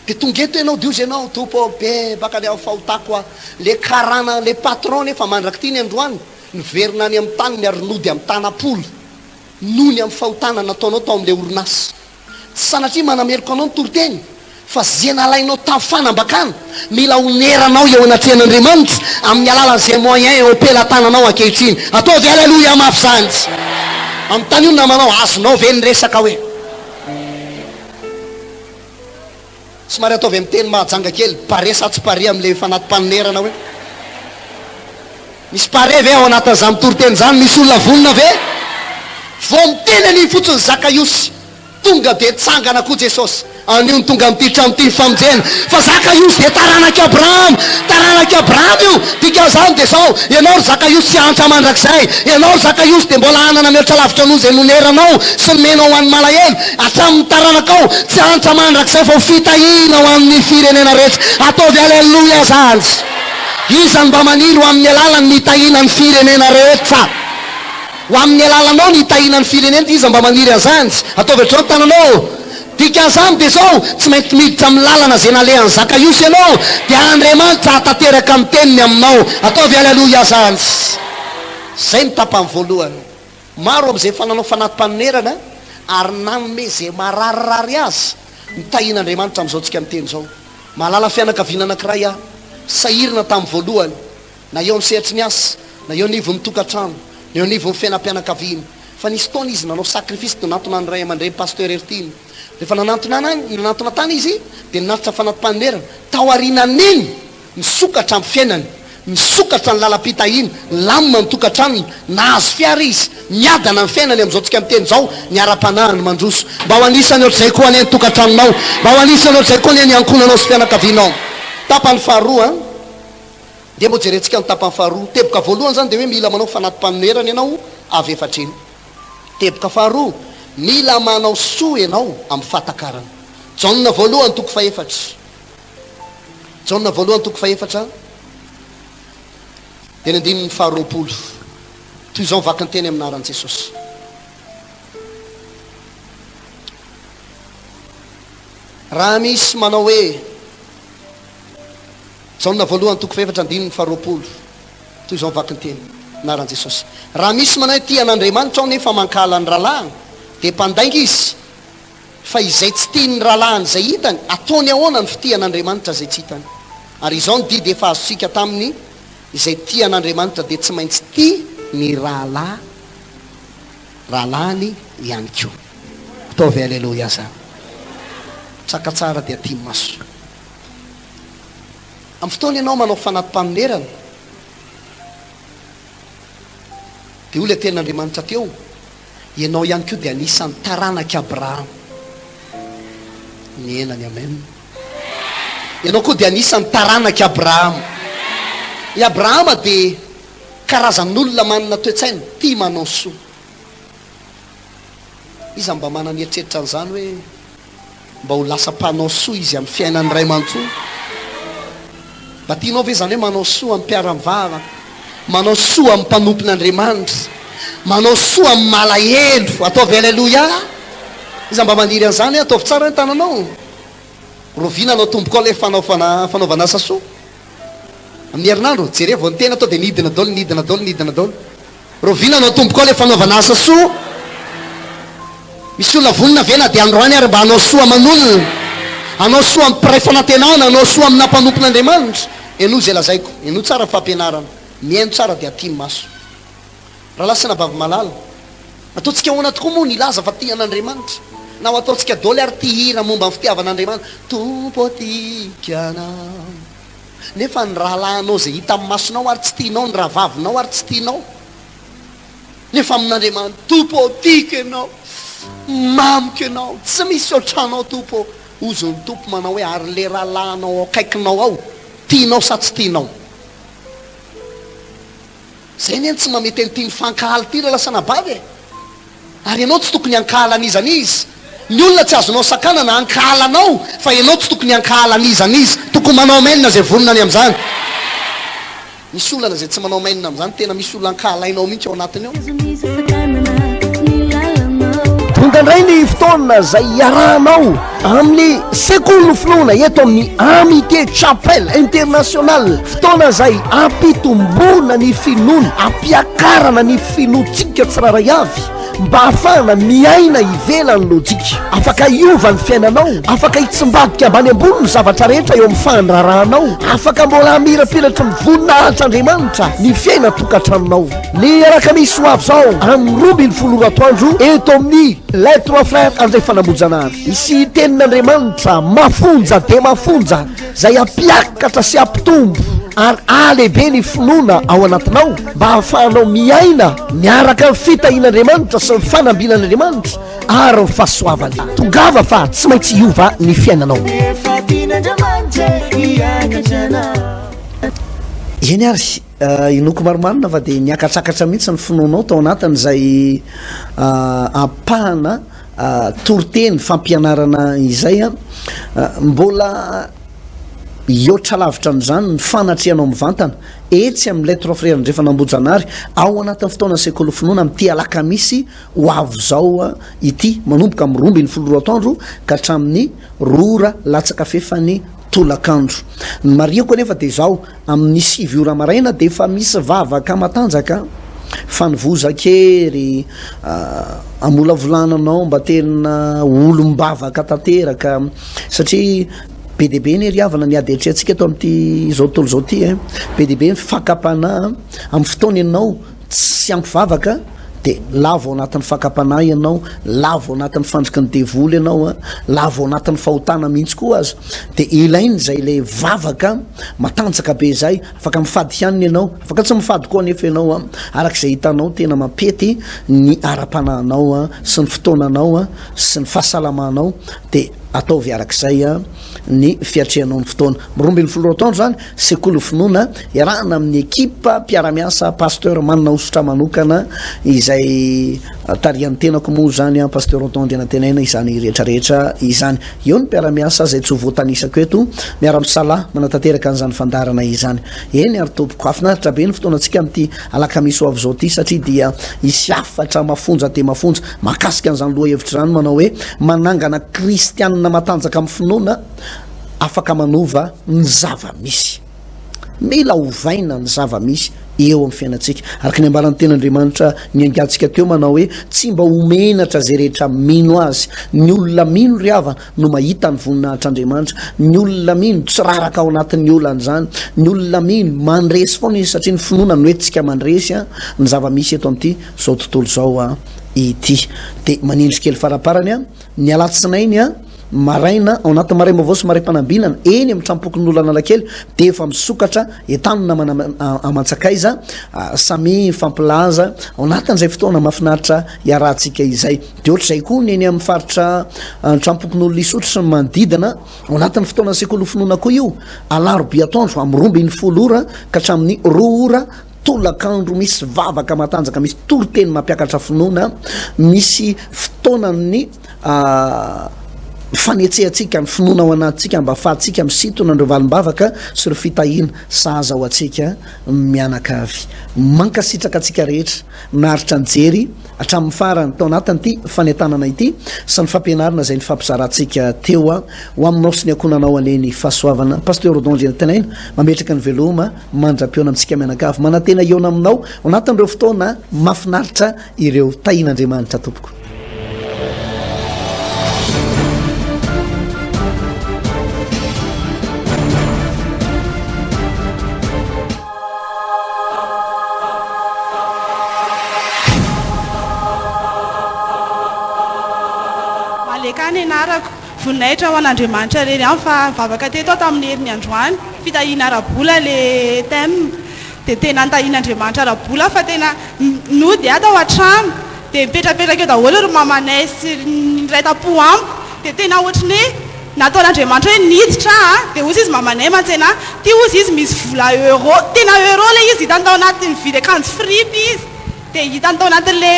Speaker 1: de tonga eto ianao diozy ianao tompo be baka le fahotako a le karana le patron nefa mandraky ty ny androany niverina any amin'ny tany miarynody amin'ny tanapolo nony amin'ny fahotana nataonao tao am'le orinasy tsy sanatria manameriko anao ny toroteny fa zena alainao tamin'ny fanambakana mila oneranao eo anatrehan'Andriamanitra amin'ny alalan'izay moyen opela-tananao ankehitriny ataovy aleloia mafy zanjy amin'ny tany io namanao azonao ve nyresaka hoe somary ataovy amin'ny teny mahajanga kely pare sa tsy pare amin'le fanatim-panonerana hoe misy pare ve ao anatin'izany toroteny zany misy olona vonona ve vao miteny an'iny fotsiny zakaiosy tonga de tsangana koa Jesosy anio ny tonga am'ty trano ty famonjena fa zakaiosy de taranaky Abraham io tika zany de sao ianao ry zakaiosy tsy antra mandrakizay ianao ry zakaiosy de mbola anana mihoatra lavitra anao zay noneranao sy nomenao ho an'ny malahelo hatramin'ny taranakao tsy antra mandrakizay fa ho fitahina ho amin'ny firenena rehetra ataovy aleloia zany izany mba maniry ho amin'ny alalany nitahina ny firenena rehetra ho amin'ny alalanao nitahina ny firenena iza mba maniry azany ataovy hatrao tananao dikan'izany de zao tsy maintsy miditra amin'ny lalana zay nalehan'ny zakaiosy ianao de Andriamanitra atateraka amin'ny teniny aminao ataovy aleloia zany zay mitapany voalohany maro am'izay fananao fanatim-panonerana ary nanome zay mararirary azy nitahin'Andriamanitra am'izao tsika miteny zao mahalala fianakaviana anankiray aho sahirina tamin'ny voalohany na eo amin'ny sehatry ny asa na eo anivo mitokantrano na eo anivo fiainam-pianakaviana fa nisy taona izy nanao sakrifisy de nanatona ny ray aman-dreny Pasteur ertiny rehefa nanatona tany izy de nanatitra fanatim-panonerana tao arinan'iny nisokatra amin'ny fiainany nisokatra ny lalam-pitahina lamina ny tokantranony nahazo fiara izy miadana ny fiainany am'izao tsika miteny zao ny ara-panahiny mandroso mba ho anisany ohatr'izay koa any tokantranonao mba ho anisany ohatr'izay koa ny ankonanao sy fianakavianao tapany faharoa de mbo jerentsika ny tapany faharoa teboka voalohany zany de hoe mila manao fanatim-panonerana ianao avy efatriny teboka faharoa mila manao soa ianao amin'ny fahatakarana jaonina voalohany toko faefatra jaonina voalohany toko faefatra de ny andininy faharoapolo toy izao vaky ny teny aminaran'i Jesosy raha misy manao hoe jaonina voalohany toko faefatra andininy faharoapolo toy izao vaky ny teny anaran'i Jesosy raha misy manao hoe tian'Andriamanitra ao nefa mankala ny rahalahy de mpandainga izy fa izay tsy tiany rahalahiny zay hitany ataony ahoana ny fitian'Andriamanitra zay tsy hitany ary izao ny didy efa azosika taminy izay tian'Andriamanitra de tsy maintsy tia ny rahalahiny ihany koa ataovy aleloia zany tsaka tsara de aty maso amin'ny fotoana ianao manao fanatim-panonerana de io le ten'Andriamanitra teo ianao ihany koa de anisan'ny taranaky Abraham ny enany amen ianao koa de anisan'ny taranaky Abraham i Abrahama de karazan'olona manana toe-tsaina tia manao soa iza mba manana eritreritra an'izany hoe mba ho lasa mpanao soa izy amin'ny fiainany ray aman-drony mba tianao ve zany hoe manao soa amin'ny mpiara-mivavaka manao soa amin'ny mpanompon'Andriamanitra manao soa amin'ny malahelo ataovy aleloia iza mba maniry an'izany ataovy tsara ny tananao rovina anao tomboko ao le fanaovana asa soa amin'ny herinandro jere vao ny tena atao de nidina dolo rovina anao tomboko ao le fanaovana asa soa misy olona vonina vena de androany ary mba anao soa aman'olona anao soa amin'ny mpiray fanantenana anao soa amin'ny nampanompon'Andriamanitra eno zay lazaiko eno tsara fampianarana miaino tsara de aty maso raha lasana bavy malala ataontsika hoana tokoa moa ny laza fa tian'Andriamanitra na ho ataontsika dôly ary ty hira momba amin'ny fitiavan'Andriamanitra tompo tikana nefa ny rahalahinao zay hita amin'ny masonao ary tsy tianao ny rahavavinao ary tsy tianao nefa amin'Andriamanitra tompo tika ianao mamiko ianao tsy misy ohatranao tompo ozony tompo manao hoe ary le rahalahinao akaikinao ao tianao sa tsy tianao zay ny eny tsy mamety anyty ny fankahaly ty raha lasana bavy ary ianao tsy tokony ankahalan'izan'izy ny olona tsy azonao sakana na ankahalanao fa ianao tsy tokony ankahalan'izan'izy tokony manao mainina zay voninany am'izany misy olana zay tsy manao mainina am'izany tena misy olona ankahalainao mihitsy ao anatiny ao mandandray ny fotoana zay iarahanao amin'ny sekoly Finoana eto amin'ny Amitie chapelle international. Fotoana zay ampitombona ny finoana, ampiakarana ny finoantsika tsiraray avy mba ahafahana miaina ivelany lojika, afaka iova ny fiainanao, afaka hitsimbadika ambany ambony ny zavatra rehetra eo amin'ny fandrarahanao, afaka mbola hamirapiratra mivoninahitra Andriamanitra ny fiaina tokantranonao. Ny arakamisy ho avy zao amin'ny 12 atoandro eto amin'ny les trois frères andray fanambojana isy tenin'Andriamanitra mafonja de mafonja zay ampiakatra sy ampitombo ary alehibe ny finoana ao anatinao mba hahafahanao miaina miaraka ny fitahin'Andriamanitra sy ny fanambian'Andriamanitra ary ny fahasoavany. Tongava fa tsy maintsy iova ny fiainanao.
Speaker 2: Eny ary inoko maromarina fa dia niakatsakatra mihitsy ny finoanao tao anatin'izay ampahana toroteny fampianarana izay mbola iotra lavitra amin'izany ny fanatrehanao mivantana etsy amin'ilay trois frères ndrefa nambojanary ao anatin'ny fotoana sekoly Finoana amin'ity alakamisy ho avy zao ity manomboka amin'ny 12 atoandro ka hatramin'ny 2 latsaka fefany tolakandro. Ny mariako anefa dia zao amin'ny 7 ora maraina dia efa misy vavaka matanjaka fanivozan-kery amolavolananao mba tena olombavaka tanteraka satria be dia be ny riavana ny ady atrehantsika eto amin'ity zao tontolo zao ty be dia be ny fakapana amin'ny fotoana ianao tsy ampivavaka dia lavo ao anatin'ny fakapana ianao, lavo ao anatin'ny fandriky ny devoly ianao, lavo ao anatin'ny fahotana mihitsy koa azy. Dia ilainy zay ilay vavaka matanjaka be zay, afaka mifady hianina ianao, afaka tsy mifady koa nefa ianao arak'izay hitanao tena mampety ny ara-panahinao sy ny fotoananao sy ny fahasalamanao dia ataovy arak'izay ny fiatrehanao ny fotoana. 12 atoandro zany sekoly Finoana iarahana amin'ny ekipa mpiara-miasa Pasteur manana osotra manokana izay tarian'ny tenako moa zany Pasteur Odon Andrianantenaina izany rehetrarehetra izany. Eo ny mpiara-miasa zay tsy ho voatanisako eto miara-misalahy manatanteraka an'izany fandarana izany. Eny ary tompoko afinaritra be ny fotoanantsika amin'ity alakamisy ho avy zao ty satria dia isy afatra mafonja de mafonja makasika an'izany loha hevitra zany manao hoe manangana kristianina matanjaka amin'ny finoana afaka manova ny zava-misy, mila ovaina ny zava-misy eo amin'ny fiainantsika araka ny ambaran'ny ten'Andriamanitra ny angatsika teo manao hoe tsy mba homenatra zay rehetra mino azy. Ny olona mino ry hava no mahita ny voninahitr'Andriamanitra, ny olona mino tsy raraka ao anatin'ny olana zany, ny olona mino mandresy foana izy satria ny finoana no entsika mandresy ny zava-misy eto amin'ity zao tontolo zao ity. Dia manindry kely faraparany ny alatsinainy maraina ao anatin'ny maray mavao sy maray mpanambinana eny amin'ny trampokon'ny olana analakely dia efa misokatra etanona amantsakaiza samy fampilaza ao anatin'izay fotoana mahafinaritra iarahantsika izay. Dia ohatr'izay koa ny eny amin'ny faritra trampokon'olona isotro sy ny manodidina ao anatin'ny fotoana sekoly Finoana koa io alarobia atoandro amin'ny 12 ora ka hatramin'ny 2 ora tolakandro misy vavaka matanjaka, misy toroteny mampiakatra finoana, misy fotoanany fanetsehantsika ny finoana ao anatintsika mba ahafahantsika misintona andreo valim-bavaka sy ireo fitahina sahaza ao antsika mianaka avy. Mankasitraka antsika rehetra naritra anjery hatramin'ny farany tao anatin'ity fanetanana ity sy ny fampianarana izay ny fampizarantsika teo ho aminao sy ny akonanao aneny fahasoavana. Pasteur Odon Andrianantenaina mametraka ny veloma mandra-piona amintsika mianaka avy manantena eona aminao ao anatin'ireo fotoana mafinaritra ireo tahin'Andriamanitra tompoko.
Speaker 3: Enarako voninahitra ho an'Andriamanitra reny any fa vavaka teto tamin'ny herin'ny androany fitahina arabola le thème dia tena nitahin'Andriamanitra arabola fa tena nody atao an-trano dia mipetrapetraka eo daholo ry mamanay sy ny ray tapo amiko dia tena ohatrany hoe nataon'Andriamanitra hoe niditra dia ozy izy mamanay mantsena ty ozy izy misy vola euro, tena euro le izy hitantao anatin'ny vidy akanjo fripy izy dia hitantao anatin'le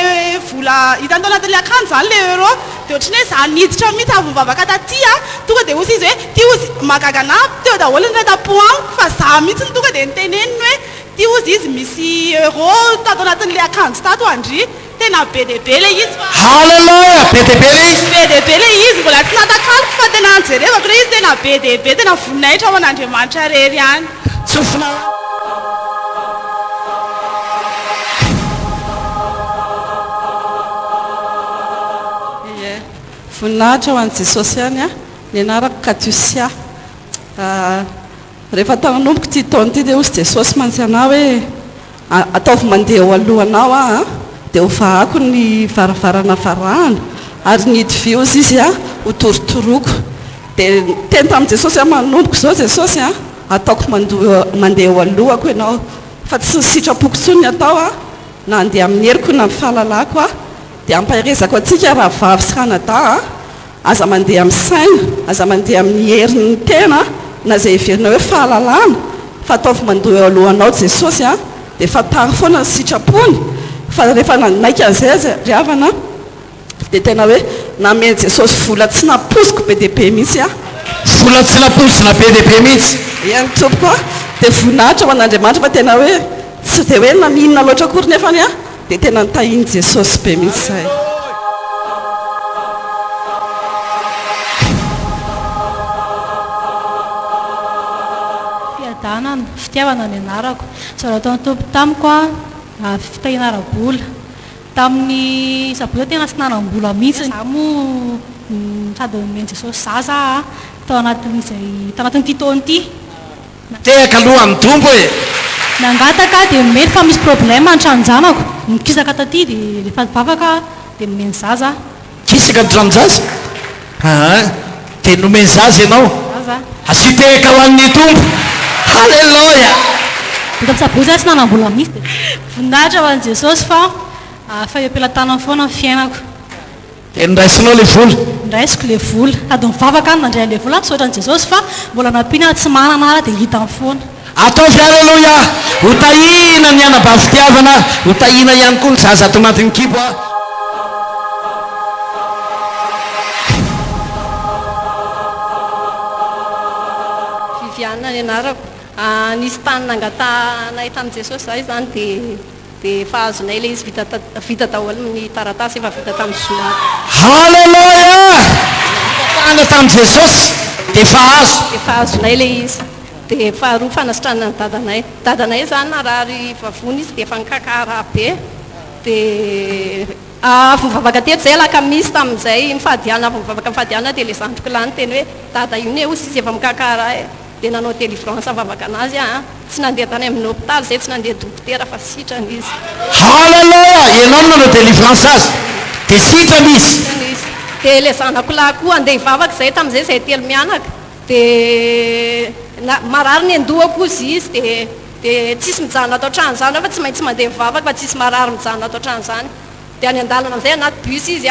Speaker 3: vola hitantao anatin'le akanjo zany le euro dia ohatrany hoe za niditra mihitsy avy mivavaka taty tonga dia ozy izy hoe ty ozy magagana teo daholo ny ray tapo amiko fa za mihitsy ny tonga dia niteneniny hoe ty ozy izy misy euro tato anatin'le akanjo tato andry tena be deabe le izy fa
Speaker 4: halleloja be deabe le izy
Speaker 3: be deabe le izy mbola tsy natakaloka fa tena anjerevako le izy tena be deabe tena voninahitra ao an'Andriamanitra rery ihany
Speaker 4: tsofina
Speaker 5: voninahitra ho an' Jesosy ihany a ny anarako Katusia rehefa tanomboka ty taona ty dia osy Jesosy mantsy anao hoe ataovy mandeha eo alohanao a dia ho vahako ny varavarana varahana ary ny hidivy ozy izy a ho torotoroko dia teny tamin'i Jesosy a manomboko izao Jesosy a ataoko mandeha eo alohako ianao fa tsy sitrapoko tsony atao a na andeha amin'ny heriko na amin'ny fahalalako a dia ampahirezako atsika raha vavy sy ranada a aza mandeha amin'ny saina aza mandeha amin'ny herin'ny tena na izay heverina hoe fahalalana fa ataovy mandeha eo alohanao Jesosy a dia fatary foana ny sitrapony fa rehefa naika an'izay ry havana dia tena hoe nameny Jesosy vola tsy naposiko be deabe mihitsy a
Speaker 4: vola tsy naposina be deabe mihitsy
Speaker 5: ihany tompoko a dia voninahitra ho an'Andriamanitra fa tena hoe tsy dia hoe naminina loatra akory nefany a dia tena nitahiny Jesosy be mihitsy izay
Speaker 6: fitiavana ny anarako tsara ataony tompo tamiko a fitahina ara-bola tamin'ny sabotsy tena sy nanam-bola mihitsy za moa sady meny Jesosy zaza tao anatin'ity taona ity
Speaker 4: tehaka aloha amin'ny dombo e
Speaker 6: nangataka dia mety fa misy problème antranonjanako mikisaka taty dia rehefa bavaka dia meny zaza
Speaker 4: kisaka ny tranojaza dia nomeny zaza ianao
Speaker 6: zaza
Speaker 4: asy tehaka ho an'ny tombo halleloja
Speaker 6: dia tamin'ny sy nanam-bola mihitsy dia voninahitra ho an'i Jesosy fa fahem-pelantanana foana ny fiainako
Speaker 4: dia niraisinao le vola
Speaker 6: niraisiko le vola sady mivavaka any mandray le vola misaotra an'i Jesosy fa mbola nampina tsy manana ara dia hitany foana
Speaker 4: ataovy halleloja ho tahina ny anabavitiavana ho tahina ihany koa ny zaza ato anatin'ny kibo a
Speaker 7: Viviana ny anarako nisy tany nangatanay tamin'i Jesosy zay zany dia fahazonay le izy vita daholo ny taratasy efa vita tamin'ny zoma
Speaker 4: halleloja tana tamin'i Jesosy dia
Speaker 7: fahazonay le izy dia faharoa fanasitrana ny dadanay zany narary vavony izy dia efa nikakara be dia mivavaka teto zay lakamisy tamin'izay mifadiana mivavaka mifadiana dia le zandroko lany teny hoe dada io ne osy izy efa mikakara dia nanao délivrance mivavaka anazy tsy nandeha tany amin'ny hôpitaly zay tsy nandeha dokotera fa sitrana izy
Speaker 4: halleloja ianao no nanao délivrance azy dia sitrana izy
Speaker 7: dia le zanako lahy koa andeha hivavaka zay tamin'izay zay telo mianaka dia marary ny andohako izy izy dia tsisy mijanona atao trano zany fa tsy maintsy mandeha mivavaka fa tsisy marary mijanona atao trano zany dia any an-dalana amin'izay anaty bus izy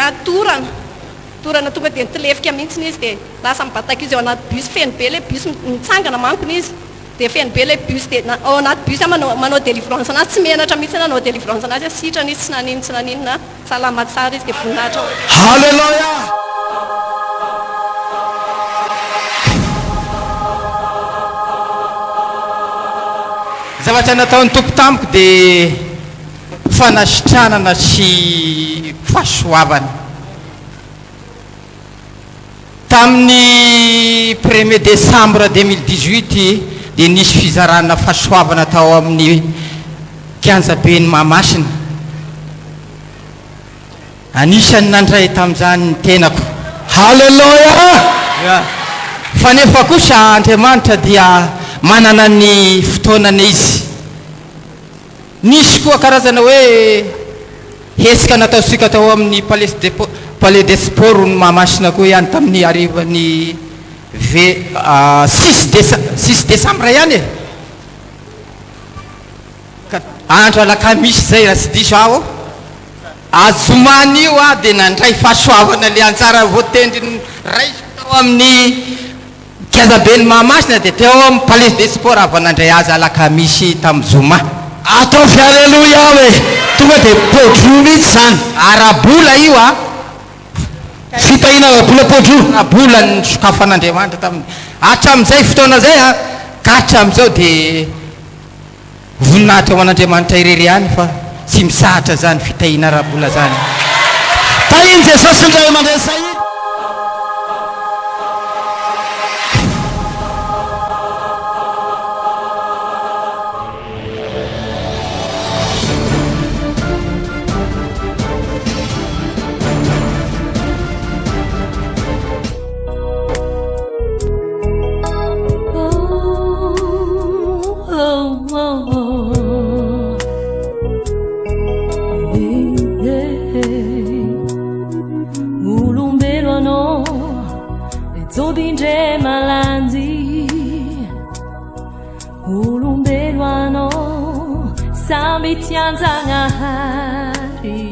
Speaker 7: torana tonga dia nitolefika mihitsy izy dia lasa mibataka izy eo anaty bus feno be le bus mitsangana mankony izy dia feno be le bus dia ao anaty bus manao délivrance anazy tsy menatra mihitsy nanao délivrance anazy sitrana izy tsy naninona salama tsara izy dia voninahitra
Speaker 4: halleloja zavatra nataon'ny tompo tamiko dia fanasitranana sy fahasoavana tamin'ny 1er décembre 2018 dia nisy fizarana fahasoavana tao amin'ny kianjabeny Mahamasina anisany nandray tamin'izany ny tenako halleloja fa nefa kosa Andriamanitra dia manana ny fotoanana izy nisy koa karazana hoe hesika nataosika tao amin'ny palais des sports ny Mahamasina koa ihany tamin'ny arivan'ny 6 décembre ihany andro alakamisy zay raha tsy diso aho azomany io dia nandray fahasoavana le antsara voatendry raisiko tao amin'ny kiazabeny Mahamasina dia teo amin'ny palais des sports avy nandray azy alakamisy tamin'ny zoma ataovy halleloja hoe tonga dia podro mihitsy zany arabola io fitahina arabola podro arabola ny sokafan'Andriamanitra tamin'ny hatramin'izay fotoana zay ka hatramin'izao dia voninahitra ho an'Andriamanitra irery ihany fa tsy misahatra zany fitahina rabola zany
Speaker 1: tahiny jesosy indray mandresa iny
Speaker 8: Tianzangahari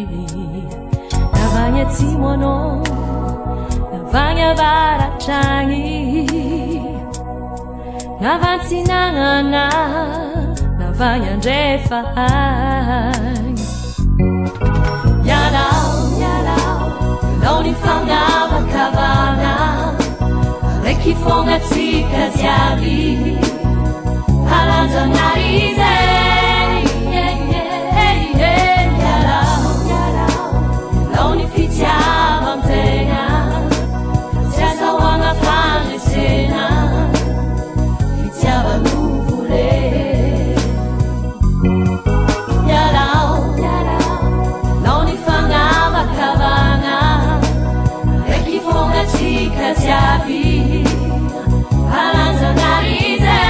Speaker 8: navanya timono navanya barachangi navansinangana navanya ndrefahany yalau nifangavakavana rekifonga tsika ziaby halanjanarize Ziabi, halanzanarize,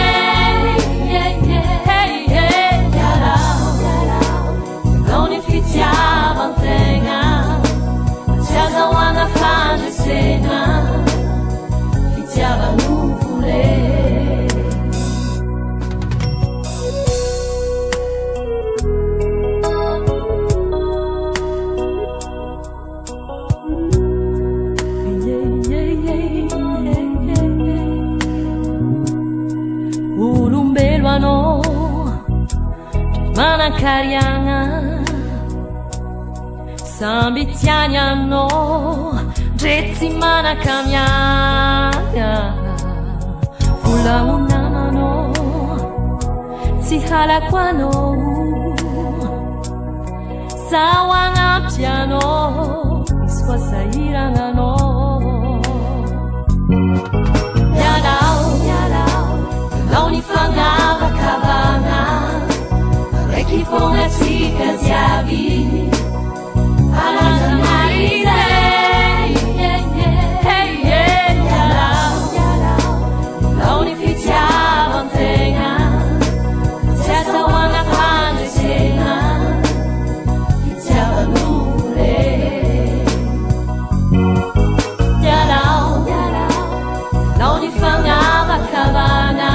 Speaker 8: non ifitiava antenna, tiaza wana fane sena, fitiava nuvole. Manakariana Sambitianiano Dretsi manakamiana Fula unamano Sihalakwano Sawanga piano Iswasairangano Yalau nifangava kavana Rekifonga tsika ziaby halanjanarize yalau nifitiava antegna tsy azahoana fandresena fitiavan'ole yalau nifanavakavana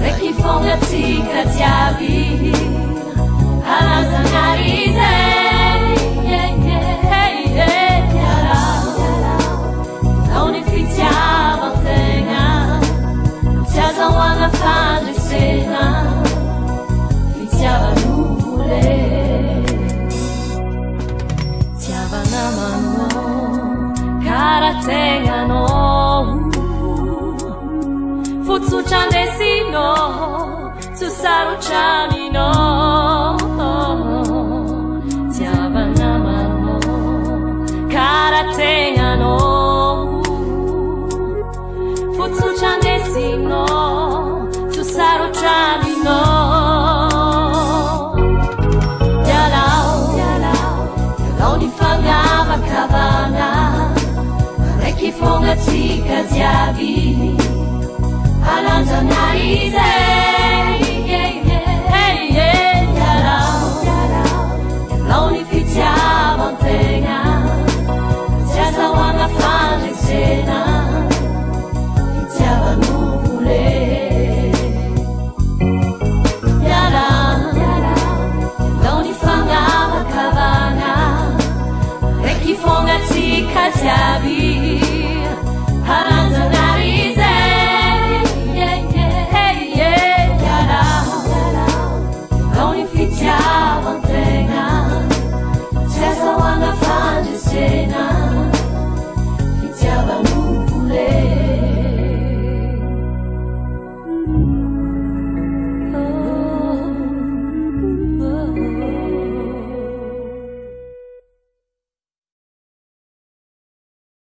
Speaker 8: rekifonga tsika ziaby halanjanarize yalau nifitiava antegna tsy azahoana fandresena fitiavan'ole tiavanamano karategnanao futsuchandesino susaruchamino tiavanamano karategnano futsuchandesino susaruchamino yalau nifangava kavana rekifonga tsika ziaby halanjanarize